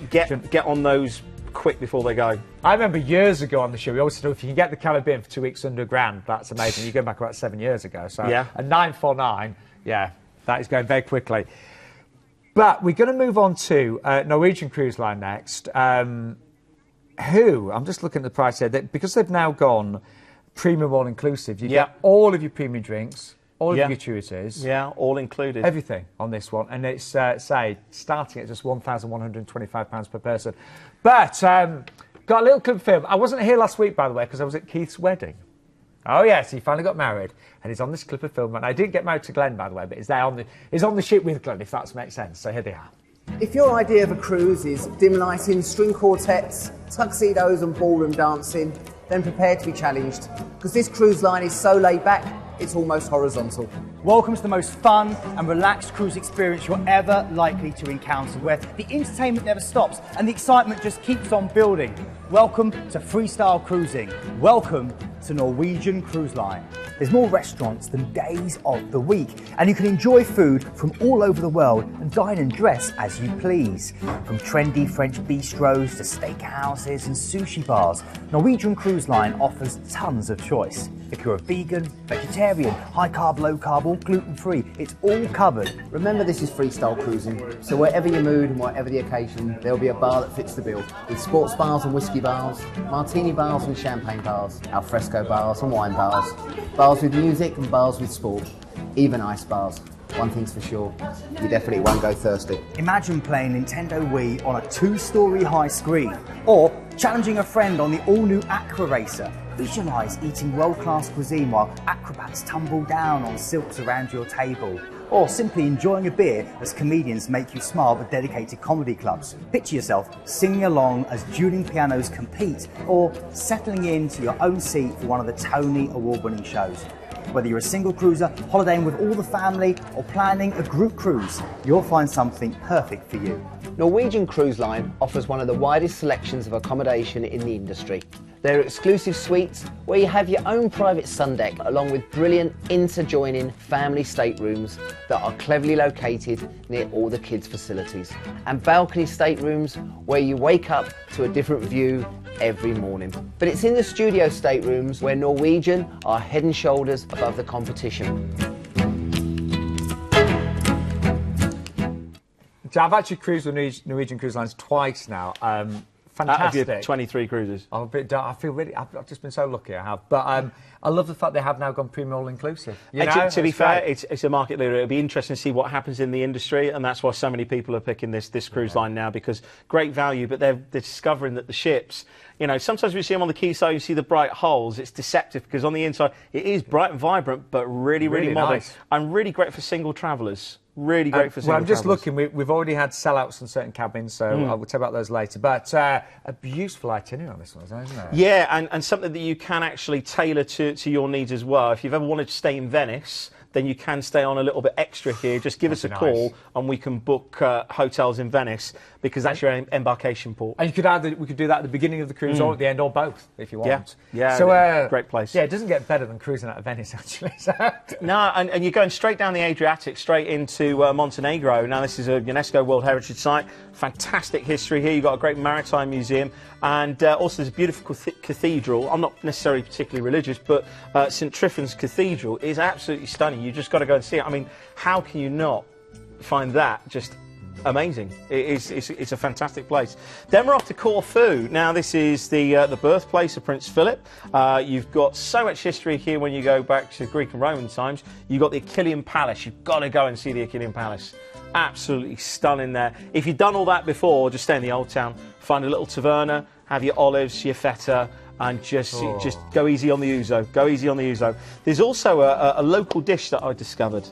get on those quick before they go. I remember years ago on the show, we always said, if you can get the Caribbean for 2 weeks under £1,000, that's amazing. You're going back about 7 years ago. So a 949, that is going very quickly. But we're going to move on to Norwegian Cruise Line next, who, I'm just looking at the price here, because they've now gone premium all-inclusive, you get all of your premium drinks, all of your gratuities. Yeah, all included. Everything on this one. And it's, say, starting at just £1,125 per person. But got a little confirm. I wasn't here last week, by the way, because I was at Keith's wedding. Oh yes, he finally got married, and he's on this clip of film. And I didn't get married to Glenn, by the way, but he's on the ship with Glenn, if that makes sense. So here they are. If your idea of a cruise is dim lighting, string quartets, tuxedos and ballroom dancing, then prepare to be challenged, because this cruise line is so laid back, it's almost horizontal. Welcome to the most fun and relaxed cruise experience you're ever likely to encounter, where the entertainment never stops and the excitement just keeps on building. Welcome to freestyle cruising. Welcome to Norwegian Cruise Line. There's more restaurants than days of the week, and you can enjoy food from all over the world and dine and dress as you please. From trendy French bistros to steakhouses and sushi bars, Norwegian Cruise Line offers tons of choice. If you're a vegan, vegetarian, high carb, low carb, or gluten free, it's all covered. Remember, this is freestyle cruising, so wherever your mood and whatever the occasion, there'll be a bar that fits the bill. With sports bars and whiskey bars, martini bars and champagne bars, alfresco bars and wine bars, bars with music and bars with sport, even ice bars. One thing's for sure, you definitely won't go thirsty. Imagine playing Nintendo Wii on a 2-story high screen, or challenging a friend on the all-new Aqua Racer. Visualise eating world-class cuisine while acrobats tumble down on silks around your table. Or simply enjoying a beer as comedians make you smile with dedicated comedy clubs. Picture yourself singing along as dueling pianos compete, or settling into your own seat for one of the Tony Award-winning shows. Whether you're a single cruiser, holidaying with all the family, or planning a group cruise, you'll find something perfect for you. Norwegian Cruise Line offers one of the widest selections of accommodation in the industry. There are exclusive suites where you have your own private sun deck, along with brilliant inter-joining family staterooms that are cleverly located near all the kids' facilities, and balcony staterooms where you wake up to a different view every morning. But it's in the studio staterooms where Norwegian are head and shoulders above the competition. So I've actually cruised with Norwegian Cruise Lines twice now. Fantastic. Out of your 23 cruises. I'm a bit dark. I feel really. I've just been so lucky. I have, but I love the fact they have now gone premium all inclusive. To be fair, it's a market leader. It'll be interesting to see what happens in the industry, and that's why so many people are picking this cruise line now, because great value. But they're discovering that the ships, sometimes we see them on the quayside, you see the bright hulls. It's deceptive because on the inside it is bright and vibrant, but really modern, nice. And really great for single travellers. Really great for single Well, I'm just travellers. looking. We've already had sellouts on certain cabins, so I will tell about those later. But a beautiful itinerary on this one, isn't it? Yeah, and something that you can actually tailor to your needs as well. If you've ever wanted to stay in Venice, then you can stay on a little bit extra here. Just give us a call and we can book hotels in Venice. because that's your embarkation port. And you could we could do that at the beginning of the cruise or at the end, or both, if you want. Yeah, so, great place. Yeah, it doesn't get better than cruising out of Venice, actually. No, and you're going straight down the Adriatic, straight into Montenegro. Now, this is a UNESCO World Heritage Site. Fantastic history here. You've got a great maritime museum, and also there's a beautiful cathedral. I'm not necessarily particularly religious, but St. Trifon's Cathedral is absolutely stunning. You've just got to go and see it. I mean, how can you not find that just amazing? It's a fantastic place. Then we're off to Corfu. Now, this is the birthplace of Prince Philip. You've got so much history here when you go back to Greek and Roman times. You've got the Achillean Palace. You've got to go and see the Achillean Palace. Absolutely stunning there. If you've done all that before, just stay in the Old Town, find a little taverna, have your olives, your feta, and just go easy on the ouzo. Go easy on the ouzo. There's also a local dish that I discovered.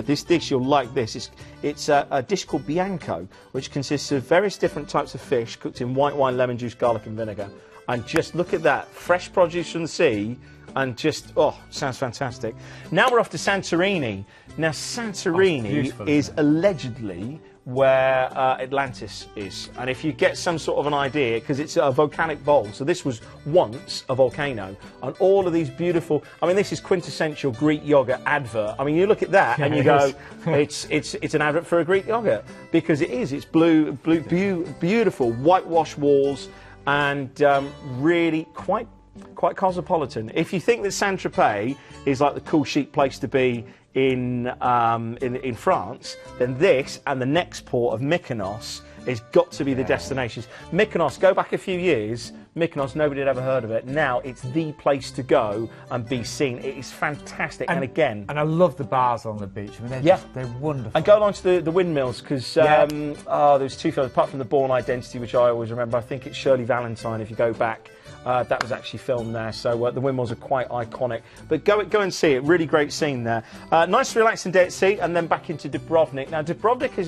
This dish, you'll like this. It's a dish called bianco, which consists of various different types of fish cooked in white wine, lemon juice, garlic and vinegar. And just look at that, fresh produce from the sea, and just, sounds fantastic. Now we're off to Santorini. Now, Santorini is allegedly where Atlantis is, and if you get some sort of an idea, because it's a volcanic bowl, so this was once a volcano, and all of these beautiful, I mean, this is quintessential Greek yogurt advert. I mean, you look at that and you go, it's an advert for a Greek yogurt, because it is. It's beautiful whitewash walls, and really quite cosmopolitan. If you think that Saint-Tropez is like the cool chic place to be in France, then this and the next port of Mykonos has got to be the destinations. Mykonos, go back a few years, Mykonos, nobody had ever heard of it. Now it's the place to go and be seen. It is fantastic. And again, and I love the bars on the beach. I mean, they're wonderful. And go along to the windmills, because there's two films apart from the Bourne Identity, which I always remember. I think it's Shirley Valentine. If you go back. That was actually filmed there, so the windmills are quite iconic. But go and see it. Really great scene there. Nice relaxing day at sea, and then back into Dubrovnik. Now, Dubrovnik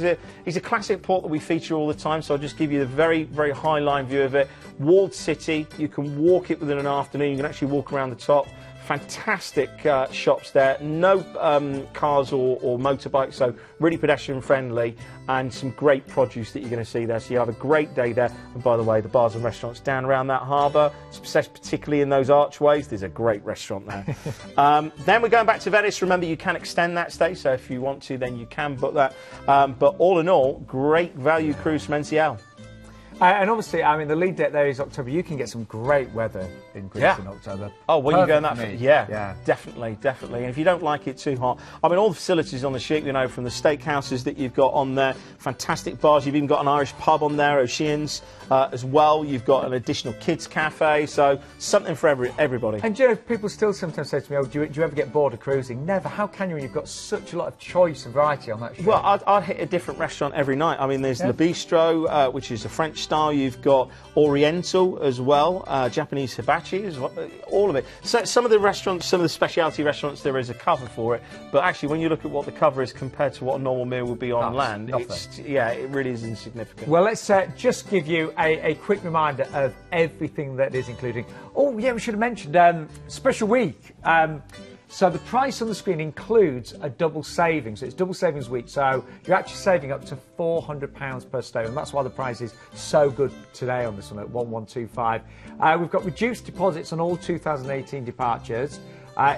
is a classic port that we feature all the time, so I'll just give you the very, very high-line view of it. Walled city. You can walk it within an afternoon. You can actually walk around the top. Fantastic shops there. No cars or motorbikes, so really pedestrian friendly, and some great produce that you're going to see there. So you have a great day there. And by the way, the bars and restaurants down around that harbour, particularly in those archways, there's a great restaurant there. Then we're going back to Venice. Remember, you can extend that stay, so if you want to, then you can book that. But all in all, great value cruise from NCL. And obviously, I mean, the lead date there is October. You can get some great weather in Greece in October. Oh, well, you're going that far? Yeah, definitely. And if you don't like it too hot, I mean, all the facilities on the ship, you know, from the steakhouses that you've got on there, fantastic bars. You've even got an Irish pub on there, O'Shea's, as well. You've got an additional kids cafe, so something for everybody. And you know, people still sometimes say to me, do you ever get bored of cruising? Never. How can you when you've got such a lot of choice and variety on that ship? Well, I'd hit a different restaurant every night. I mean, there's Le Bistro, which is a French style. You've got Oriental as well, Japanese hibachi as well, all of it. So some of the restaurants, some of the specialty restaurants, there is a cover for it. But actually, when you look at what the cover is compared to what a normal meal would be on land, it really is insignificant. Well, let's just give you a quick reminder of everything that is including. Oh, yeah, we should have mentioned special week. So the price on the screen includes a double saving. So it's double savings week. So you're actually saving up to £400 per stay. And that's why the price is so good today on this one at 1125. We've got reduced deposits on all 2018 departures.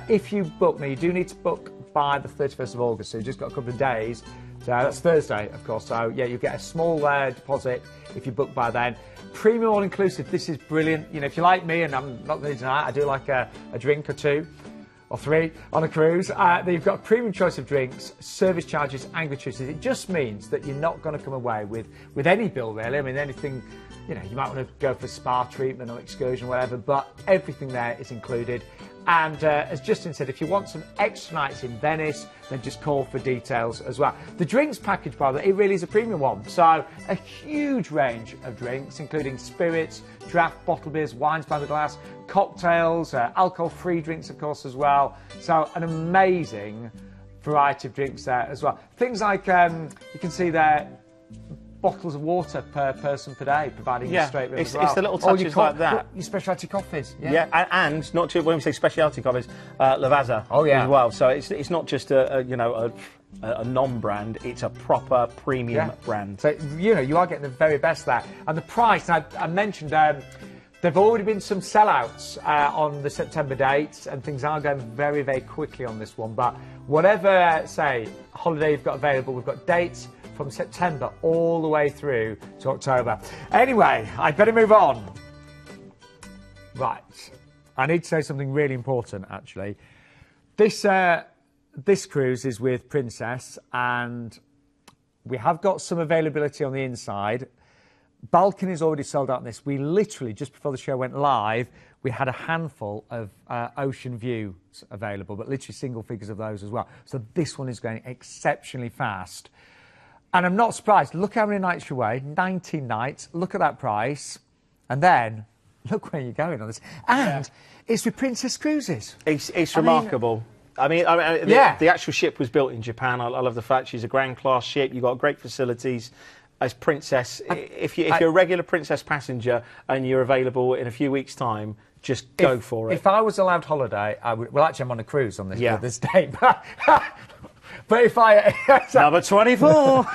If you book, now you do need to book by the 31st of August. So you've just got a couple of days. So that's Thursday, of course. So yeah, you get a small deposit if you book by then. Premium all-inclusive. This is brilliant. You know, if you like me, and I'm not going to deny it, I do like a drink or two. Or three on a cruise. You've got a premium choice of drinks, service charges and gratuities. It just means that you're not going to come away with any bill, really. I mean, anything, you know, you might want to go for spa treatment or excursion or whatever, but everything there is included. And as Justin said, if you want some extra nights in Venice, then just call for details as well. The drinks package, by the way, it really is a premium one. So a huge range of drinks, including spirits, draft bottle beers, wines by the glass, cocktails, alcohol-free drinks, of course, as well. So an amazing variety of drinks there as well. Things like, you can see there, bottles of water per person per day, providing you straight with as well. It's the little touches like that. Your specialty coffees. And not to, when we say specialty coffees, Lavazza as well. So it's not just a a non-brand, it's a proper premium brand. So, you know, you are getting the very best there. And the price, I mentioned, there've already been some sellouts on the September dates, and things are going very, very quickly on this one. But whatever, say, holiday you've got available, we've got dates from September all the way through to October. Anyway, I better move on. Right. I need to say something really important, actually. This cruise is with Princess, and we have got some availability on the inside. Balcony's already sold out on this. We literally, just before the show went live, we had a handful of ocean views available, but literally single figures of those as well. So this one is going exceptionally fast. And I'm not surprised. Look how many nights you're away, 19 nights. Look at that price. And then, look where you're going on this. And it's with Princess Cruises. It's remarkable. The actual ship was built in Japan. I love the fact she's a Grand Class ship. You've got great facilities. As Princess, if you're a regular Princess passenger and you're available in a few weeks' time, just go for it. If I was allowed holiday, I would. Well, actually, I'm on a cruise on this day. But if I number 24.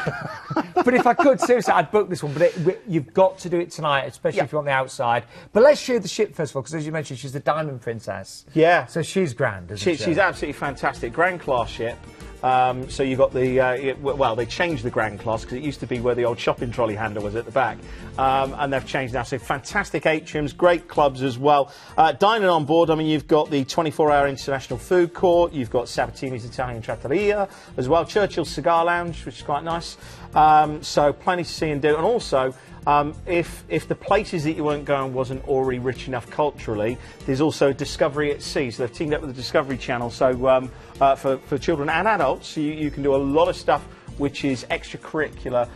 But if I could, seriously, I'd book this one. But you've got to do it tonight, especially if you're on the outside. But let's show the ship first of all, because as you mentioned, she's the Diamond Princess. Yeah. So she's grand, isn't she? She's absolutely fantastic. Grand Class ship. So you've got the, well, they changed the Grand Class because it used to be where the old shopping trolley handle was at the back. And they've changed now. So fantastic atriums, great clubs as well. Dining on board, I mean, you've got the 24-hour international food court. You've got Sabatini's Italian Trattoria as well. Churchill's Cigar Lounge, which is quite nice. So plenty to see and do. And also, if the places that you weren't going wasn't already rich enough culturally, there's also Discovery at Sea. So they've teamed up with the Discovery Channel. So for children and adults, you can do a lot of stuff which is extracurricular.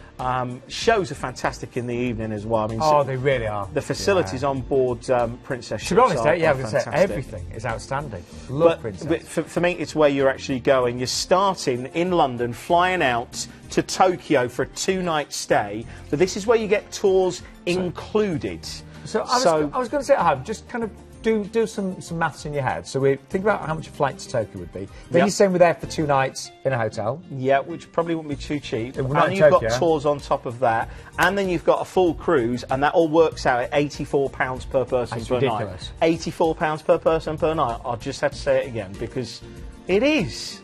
Shows are fantastic in the evening as well. I mean, they really are. The facilities on board Princess ships to be honest, are I would say fantastic. everything is outstanding. Love Princess. But for me, it's where you're actually going. You're starting in London, flying out to Tokyo for a 2-night stay. But this is where you get tours included. So I was going to say at home, just kind of do some maths in your head. So we think about how much a flight to Tokyo would be. Then you're saying we're there for 2 nights in a hotel. Yeah, which probably wouldn't be too cheap. And you've got tours on top of that, and then you've got a full cruise, and that all works out at £84 per person per night. £84 per person per night. I'll just have to say it again because it is.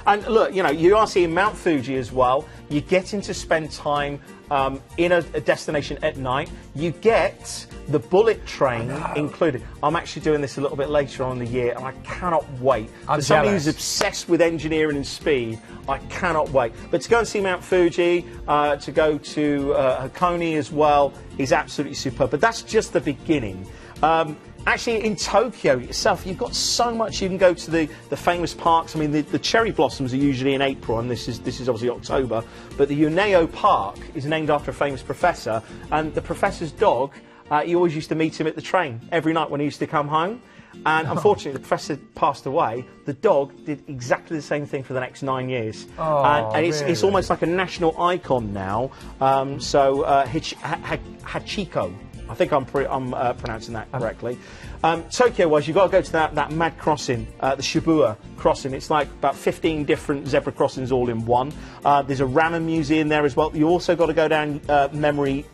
And look, you know, you are seeing Mount Fuji as well. You're getting to spend time in a destination at night. You get the bullet train included. I'm actually doing this a little bit later on in the year, and I cannot wait. For somebody who's obsessed with engineering and speed, I cannot wait. But to go and see Mount Fuji, to go to Hakone as well, is absolutely superb. But that's just the beginning. Actually, in Tokyo itself, you've got so much. You can go to the famous parks. I mean, the cherry blossoms are usually in April, and this is obviously October. But the Uneo Park is named after a famous professor, and the professor's dog, he always used to meet him at the train every night when he used to come home. And unfortunately, the professor passed away. The dog did exactly the same thing for the next 9 years. And it's almost like a national icon now. Hachiko. I think I'm pronouncing that correctly. Tokyo-wise, you've got to go to that mad crossing, the Shibuya crossing. It's like about 15 different zebra crossings all in one. There's a ramen museum there as well. You also got to go down memory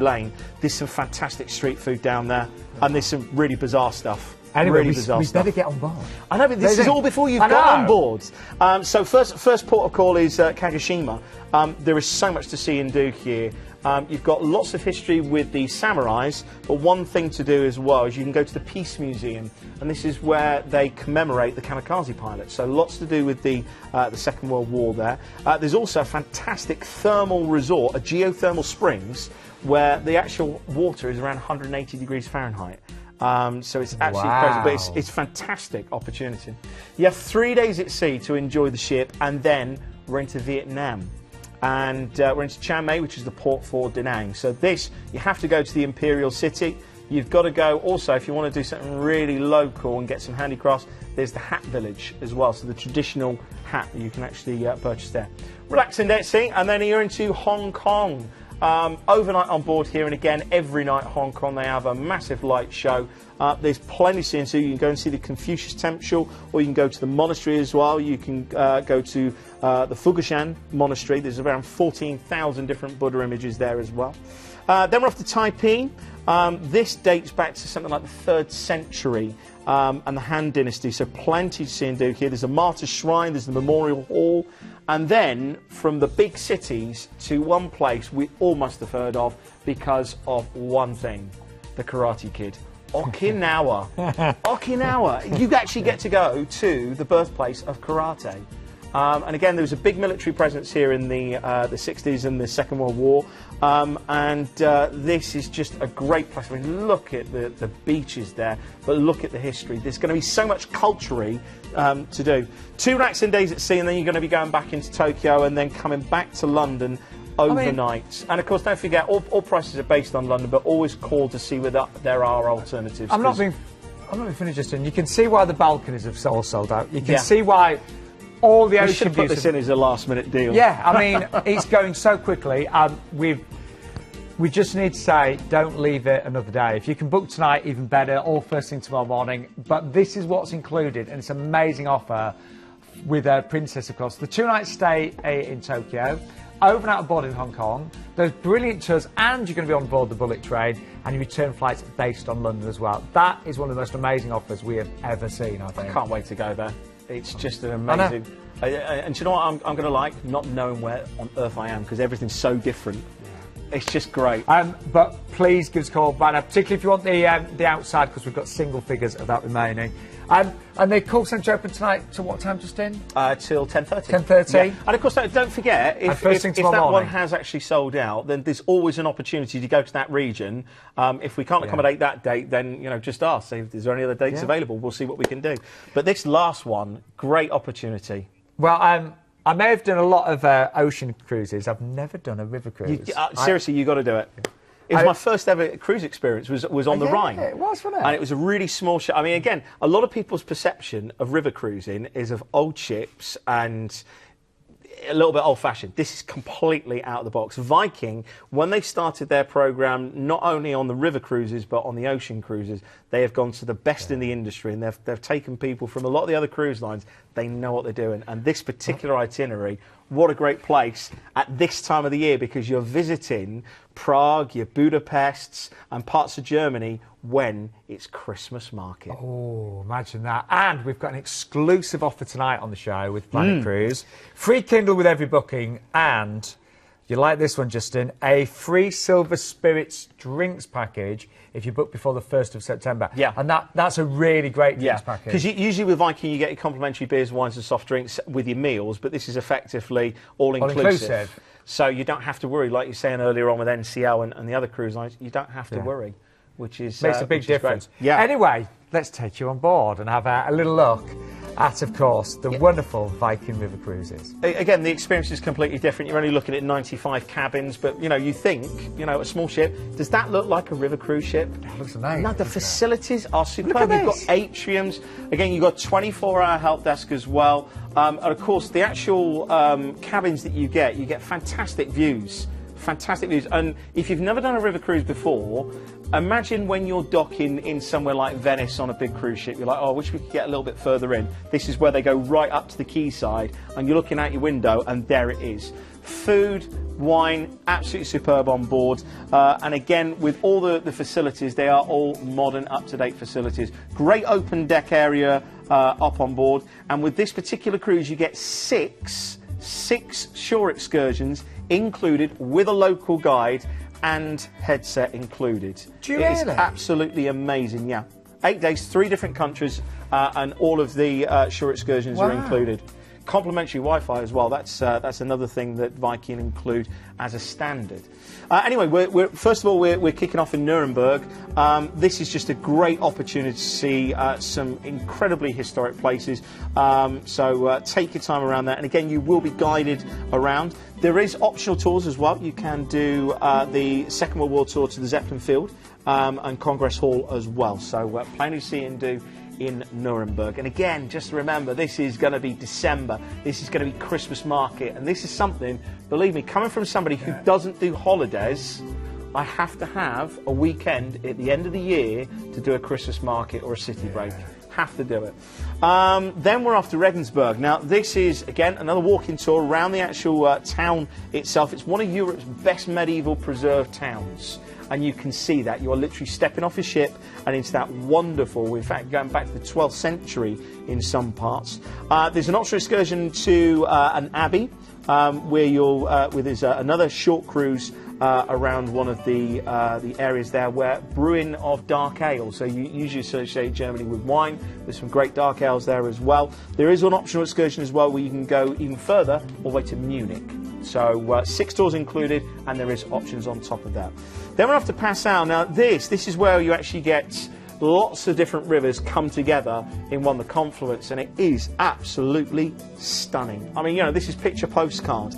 lane. There's some fantastic street food down there, and there's some really bizarre stuff. Anyway, really we better get on board. I know, but this is all before you've got on board. So first port of call is Kagoshima. There is so much to see and do here. You've got lots of history with the samurais, but one thing to do as well is you can go to the Peace Museum, and this is where they commemorate the kamikaze pilots. So lots to do with the Second World War there. There's also a fantastic thermal resort, a geothermal springs, where the actual water is around 180 degrees Fahrenheit. So it's absolutely crazy, but it's a fantastic opportunity. You have 3 days at sea to enjoy the ship, and then we're into Vietnam. And we're into Chiang Mai, which is the port for Da Nang. So this, you have to go to the Imperial City. You've got to go also, if you want to do something really local and get some handicrafts, there's the Hat Village as well. So the traditional hat that you can actually purchase there. Relaxing day at sea, and then you're into Hong Kong. Overnight on board here, and again, every night Hong Kong, they have a massive light show. There's plenty to see, so you can go and see the Confucius Temple, or you can go to the monastery as well. You can go to the Fugashan Monastery. There's around 14,000 different Buddha images there as well. Then we're off to Taipei. This dates back to something like the 3rd century and the Han Dynasty, so plenty to see and do here. There's a martyr shrine, there's the memorial hall, and then from the big cities to one place we all must have heard of because of one thing, the Karate Kid. Okinawa. Okinawa. You actually get to go to the birthplace of karate. And again, there was a big military presence here in the 60s and the Second World War. This is just a great place. I mean, look at the beaches there, but look at the history. There's going to be so much culturally to do. 2 relaxing days at sea, and then you're going to be going back into Tokyo and then coming back to London overnight. And of course, don't forget, all prices are based on London, but always call to see whether there are alternatives. I'm not being finished, Justin. You can see why the balconies have all sold out. You can see why all the ocean should put this in as a last-minute deal. Yeah, I mean, it's going so quickly. We just need to say, don't leave it another day. If you can book tonight, even better, or first thing tomorrow morning. But this is what's included, and it's an amazing offer with a Princess, of course. The 2-night stay in Tokyo, overnight aboard in Hong Kong, those brilliant tours, and you're going to be on board the bullet train, and your return flights based on London as well. That is one of the most amazing offers we have ever seen, I think. I can't wait to go there. It's just an amazing... And do you know what I'm going to like? Not knowing where on earth I am, because everything's so different. It's just great. But please give us a call right now, particularly if you want the outside, because we've got single figures of that remaining. And the call centre open tonight to what time, Justin? Till 10:30. 10:30. Yeah. And of course, don't forget, if that morning. one has actually sold out, then there's always an opportunity to go to that region. If we can't accommodate that date, then just ask. See if there's any other dates available. We'll see what we can do. But this last one, great opportunity. Well, I may have done a lot of ocean cruises. I've never done a river cruise. Seriously, you've got to do it. It was my first ever cruise experience. Was on the Rhine. It was, wasn't it? And it was a really small ship. I mean, again, a lot of people's perception of river cruising is of old ships and a little bit old-fashioned. This is completely out of the box. Viking, when they started their programme, not only on the river cruises but on the ocean cruises, they have gone to the best in the industry, and they've taken people from a lot of the other cruise lines. They know what they're doing, and this particular itinerary, what a great place at this time of the year, because you're visiting Prague, your Budapests, and parts of Germany when it's Christmas market. Oh, imagine that. And we've got an exclusive offer tonight on the show with Planet Cruise. Free Kindle with every booking, and you like this one, Justin, a free Silver Spirits drinks package if you book before the 1st of September. Yeah. And that's a really great drinks package. Because usually with Viking you get your complimentary beers, wines and soft drinks with your meals, but this is effectively all-inclusive. So you don't have to worry, like you were saying earlier on with NCL and the other cruise lines, you don't have to worry, which is... Makes a big difference. Yeah. Anyway, let's take you on board and have a little look at, of course, the wonderful Viking river cruises. Again, the experience is completely different. You're only looking at 95 cabins, but, you think, a small ship, does that look like a river cruise ship? It looks amazing. No, the facilities are superb. You've got atriums. Again, you've got 24-hour help desk as well. And, of course, the actual cabins that you get fantastic views. Fantastic views. And if you've never done a river cruise before, imagine when you're docking in somewhere like Venice on a big cruise ship. You're like, oh, I wish we could get a little bit further in. This is where they go right up to the quayside, and you're looking out your window, and there it is. Food, wine, absolutely superb on board. And again, with all the facilities, they are all modern, up-to-date facilities. Great open deck area up on board. And with this particular cruise, you get six shore excursions included with a local guide and headset included. Do you really? It is absolutely amazing, yeah. 8 days, 3 different countries, and all of the shore excursions are included. Complimentary Wi-Fi as well. That's another thing that Viking include as a standard. Anyway, first of all, we're kicking off in Nuremberg. This is just a great opportunity to see some incredibly historic places. So take your time around that. And again, you will be guided around. There is optional tours as well. You can do the Second World War tour to the Zeppelin Field and Congress Hall as well. So plenty to see and do in Nuremberg. And again, just remember, this is going to be December. This is going to be Christmas market. And this is something, believe me, coming from somebody who doesn't do holidays, I have to have a weekend at the end of the year to do a Christmas market or a city break. Have to do it. Then we're off to Regensburg. Now, this is, again, another walking tour around the actual town itself. It's one of Europe's best medieval preserved towns. And you can see that. You are literally stepping off a ship and into that wonderful, in fact, going back to the 12th century in some parts. There's an optional excursion to an abbey, where you'll, where there's another short cruise around one of the areas there where brewing of dark ale. So you usually associate Germany with wine. There's some great dark ales there as well. There is an optional excursion as well where you can go even further, all the way to Munich. So 6 tours included, and there is options on top of that. Then we're off to Passau. Now this is where you actually get lots of different rivers come together in one, the confluence, and it is absolutely stunning. I mean, you know, this is picture postcard.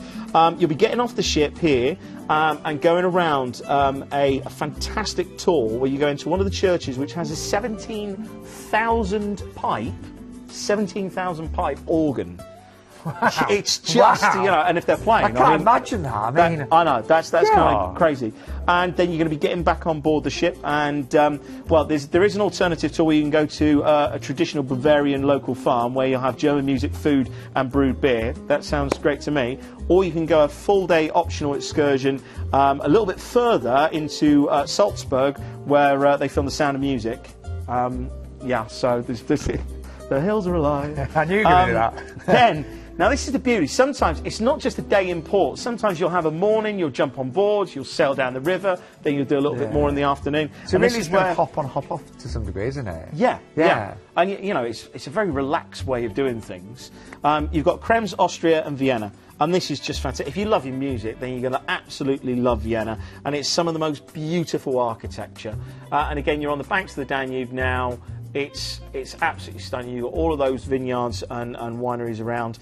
You'll be getting off the ship here and going around a fantastic tour where you go into one of the churches which has a 17,000 pipe organ. Wow. It's just, you know, and if they're playing, I can't imagine that. I mean, I know that's kind of crazy. And then you're going to be getting back on board the ship, and well, there is an alternative tour where you can go to a traditional Bavarian local farm where you'll have German music, food, and brewed beer. That sounds great to me. Or you can go a full-day optional excursion a little bit further into Salzburg, where they film The Sound of Music. Yeah, so the hills are alive. I knew you were going to do that. Then. Now, this is the beauty. Sometimes it's not just a day in port. Sometimes you'll have a morning, you'll jump on board, you'll sail down the river, then you'll do a little bit more in the afternoon. So and really it's where hop on, hop off to some degree, isn't it? Yeah. And, you know, it's a very relaxed way of doing things. You've got Krems, Austria, and Vienna. And this is just fantastic. If you love your music, then you're going to absolutely love Vienna. And it's some of the most beautiful architecture. And again, you're on the banks of the Danube now. It's absolutely stunning. You've got all of those vineyards and wineries around.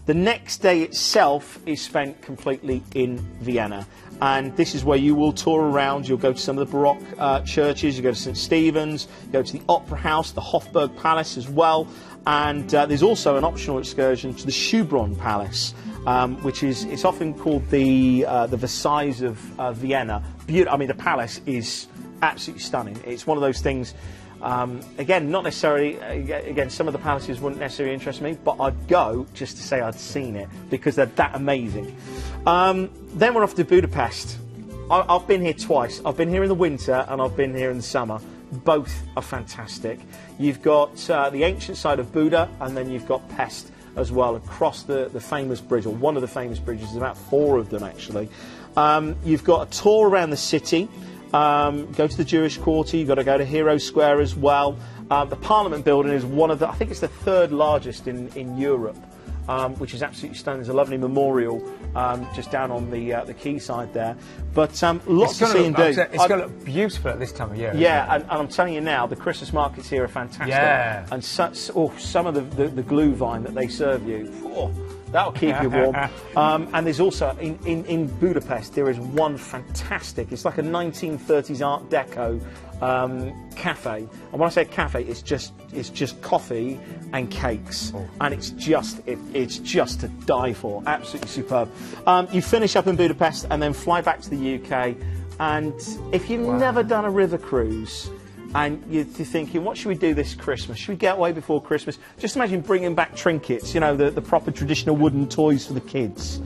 The next day itself is spent completely in Vienna, and this is where you will tour around. You'll go to some of the Baroque churches, you go to St. Stephen's, you go to the Opera House, the Hofburg Palace as well, and there's also an optional excursion to the Schönbrunn Palace, which is it's often called the Versailles of Vienna. I mean, the palace is absolutely stunning. It's one of those things. Again, not necessarily, again, some of the palaces wouldn't necessarily interest me, but I'd go just to say I'd seen it, because they're that amazing. Then we're off to Budapest. I've been here twice. I've been here in the winter and I've been here in the summer. Both are fantastic. You've got the ancient side of Buda, and then you've got Pest as well, across the famous bridge, or one of the famous bridges. There's about 4 of them, actually. You've got a tour around the city. Go to the Jewish Quarter. You've got to go to Hero Square as well. The Parliament building is one of the, I think it's the 3rd largest in Europe, which is absolutely stunning. There's a lovely memorial just down on the quayside there. But lots to see and do. It's going to look beautiful at this time of year. Yeah, and I'm telling you now, the Christmas markets here are fantastic. Yeah. And some of the glue vine that they serve you, that'll keep you warm. And there's also, in Budapest, there is one fantastic, it's like a 1930s Art Deco cafe. And when I say cafe, it's just coffee and cakes. And it's just to die for. Absolutely superb. You finish up in Budapest and then fly back to the UK. And if you've never done a river cruise, and you're thinking, what should we do this Christmas? Should we get away before Christmas? Just imagine bringing back trinkets, you know, the proper traditional wooden toys for the kids.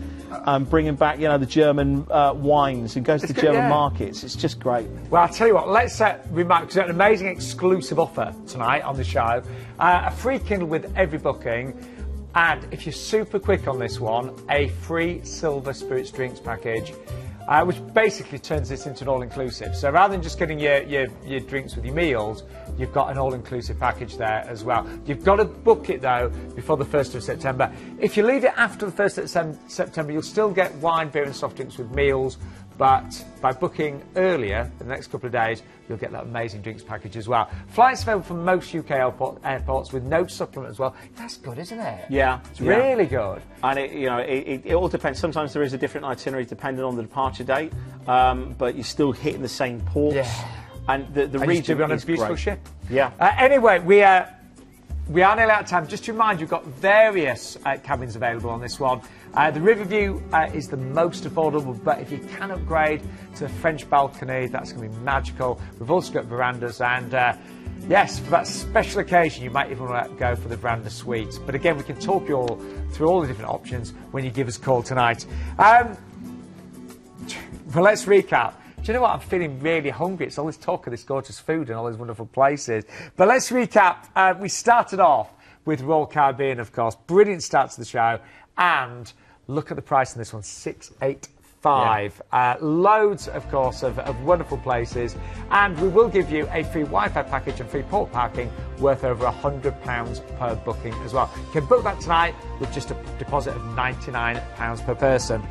Bringing back, you know, the German wines, and goes to the German markets. It's just great. Well, I'll tell you what, let's remark, because we've got an amazing exclusive offer tonight on the show. A free Kindle with every booking. And if you're super quick on this one, a free Silver Spirits Drinks package. Which basically turns this into an all-inclusive. So rather than just getting your drinks with your meals, you've got an all-inclusive package there as well. You've got to book it, though, before the 1st of September. If you leave it after the 1st of September, you'll still get wine, beer and soft drinks with meals. But by booking earlier, in the next couple of days, you'll get that amazing drinks package as well. Flights available from most UK airports with no supplement as well. That's good, isn't it? Yeah. It's really good. And it all depends. Sometimes there is a different itinerary depending on the departure date, but you're still hitting the same ports. Yeah. And the region be on a is beautiful great. ship. Yeah. Anyway, we We are nearly out of time. Just to remind you, we've got various cabins available on this one. The Riverview is the most affordable, but if you can upgrade to the French balcony, that's going to be magical. We've also got verandas, and yes, for that special occasion, you might even want to go for the veranda suite. But again, we can talk you all through all the different options when you give us a call tonight. Well, let's recap. Do you know what? I'm feeling really hungry. It's all this talk of this gorgeous food and all these wonderful places. But let's recap. We started off with Royal Caribbean, of course. Brilliant start to the show. And look at the price on this one, $685. Yeah. Loads, of course, of wonderful places. And we will give you a free Wi-Fi package and free port parking worth over £100 per booking as well. You can book that tonight with just a deposit of £99 per person.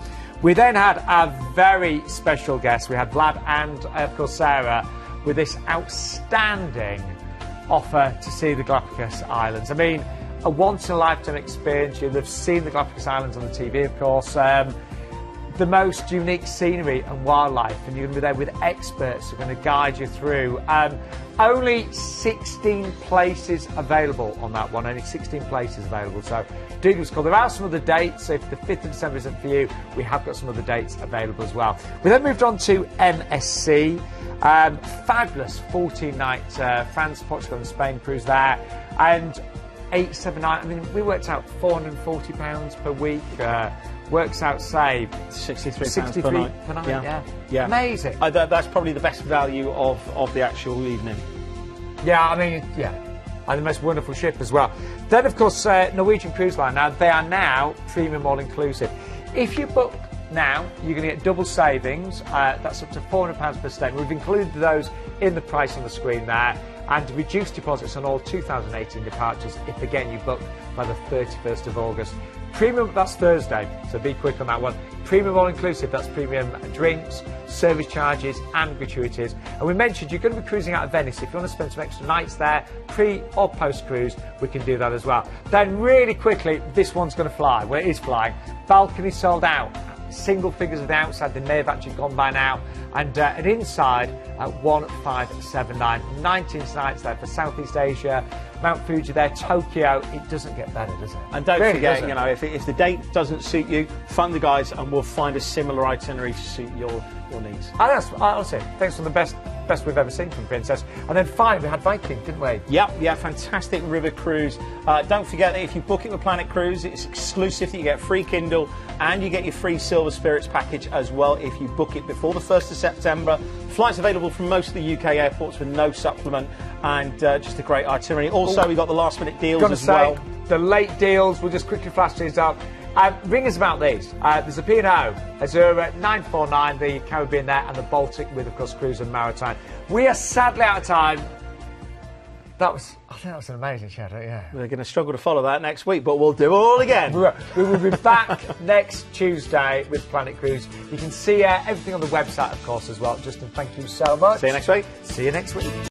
We then had a very special guest. We had Vlad and, of course, Sarah with this outstanding offer to see the Galapagos Islands. I mean, a once-in-a-lifetime experience. You'll have seen the Galapagos Islands on the TV, of course. The most unique scenery and wildlife, and you're going to be there with experts who are going to guide you through. Only 16 places available on that one, only 16 places available, so do give us a call. There are some other dates, so if the 5th of December isn't for you, we have got some other dates available as well. We then moved on to MSC, fabulous 14-night France, Portugal and Spain cruise there, and 879, I mean, we worked out £440 per week, works out, say, £63 per night. Yeah. Amazing. That's probably the best value of the actual evening. Yeah, I mean, yeah. And the most wonderful ship as well. Then, of course, Norwegian Cruise Line. Now, they are now premium all-inclusive. If you book now, you're going to get double savings. That's up to £400 per stay. We've included those in the price on the screen there. And reduced deposits on all 2018 departures if, again, you book by the 31st of August. Premium, that's Thursday, so be quick on that one. Premium all-inclusive, that's premium drinks, service charges and gratuities. And we mentioned you're going to be cruising out of Venice. If you want to spend some extra nights there, pre or post-cruise, we can do that as well. Then really quickly, this one's going to fly. Well, it is flying. Balcony sold out. Single figures of the outside, they may have actually gone by now. And an inside at 1579. 19 nights there for Southeast Asia, Mount Fuji there, Tokyo. It doesn't get better, does it? And don't forget, you know, if the date doesn't suit you, phone the guys and we'll find a similar itinerary to suit your needs. And that's, honestly, thanks for the best we've ever seen from Princess. And then finally, we had Viking, didn't we? Yeah, fantastic river cruise. Don't forget that if you book it with Planet Cruise, it's exclusive. You get free Kindle and you get your free Silver Spirits package as well if you book it before the 1st of September. Flights available from most of the UK airports with no supplement, and just a great itinerary. Also, we've got the last-minute deals as well. The late deals, we'll just quickly flash these up. Ring us about these. There's a P&O, Azura 949, the Caribbean there, and the Baltic with, of course, Cruise and Maritime. We are sadly out of time. I think that was an amazing show, don't you? Yeah. We're going to struggle to follow that next week, but we'll do it all again. We will be back next Tuesday with Planet Cruise. You can see everything on the website, of course, as well. Justin, thank you so much. See you next week. See you next week.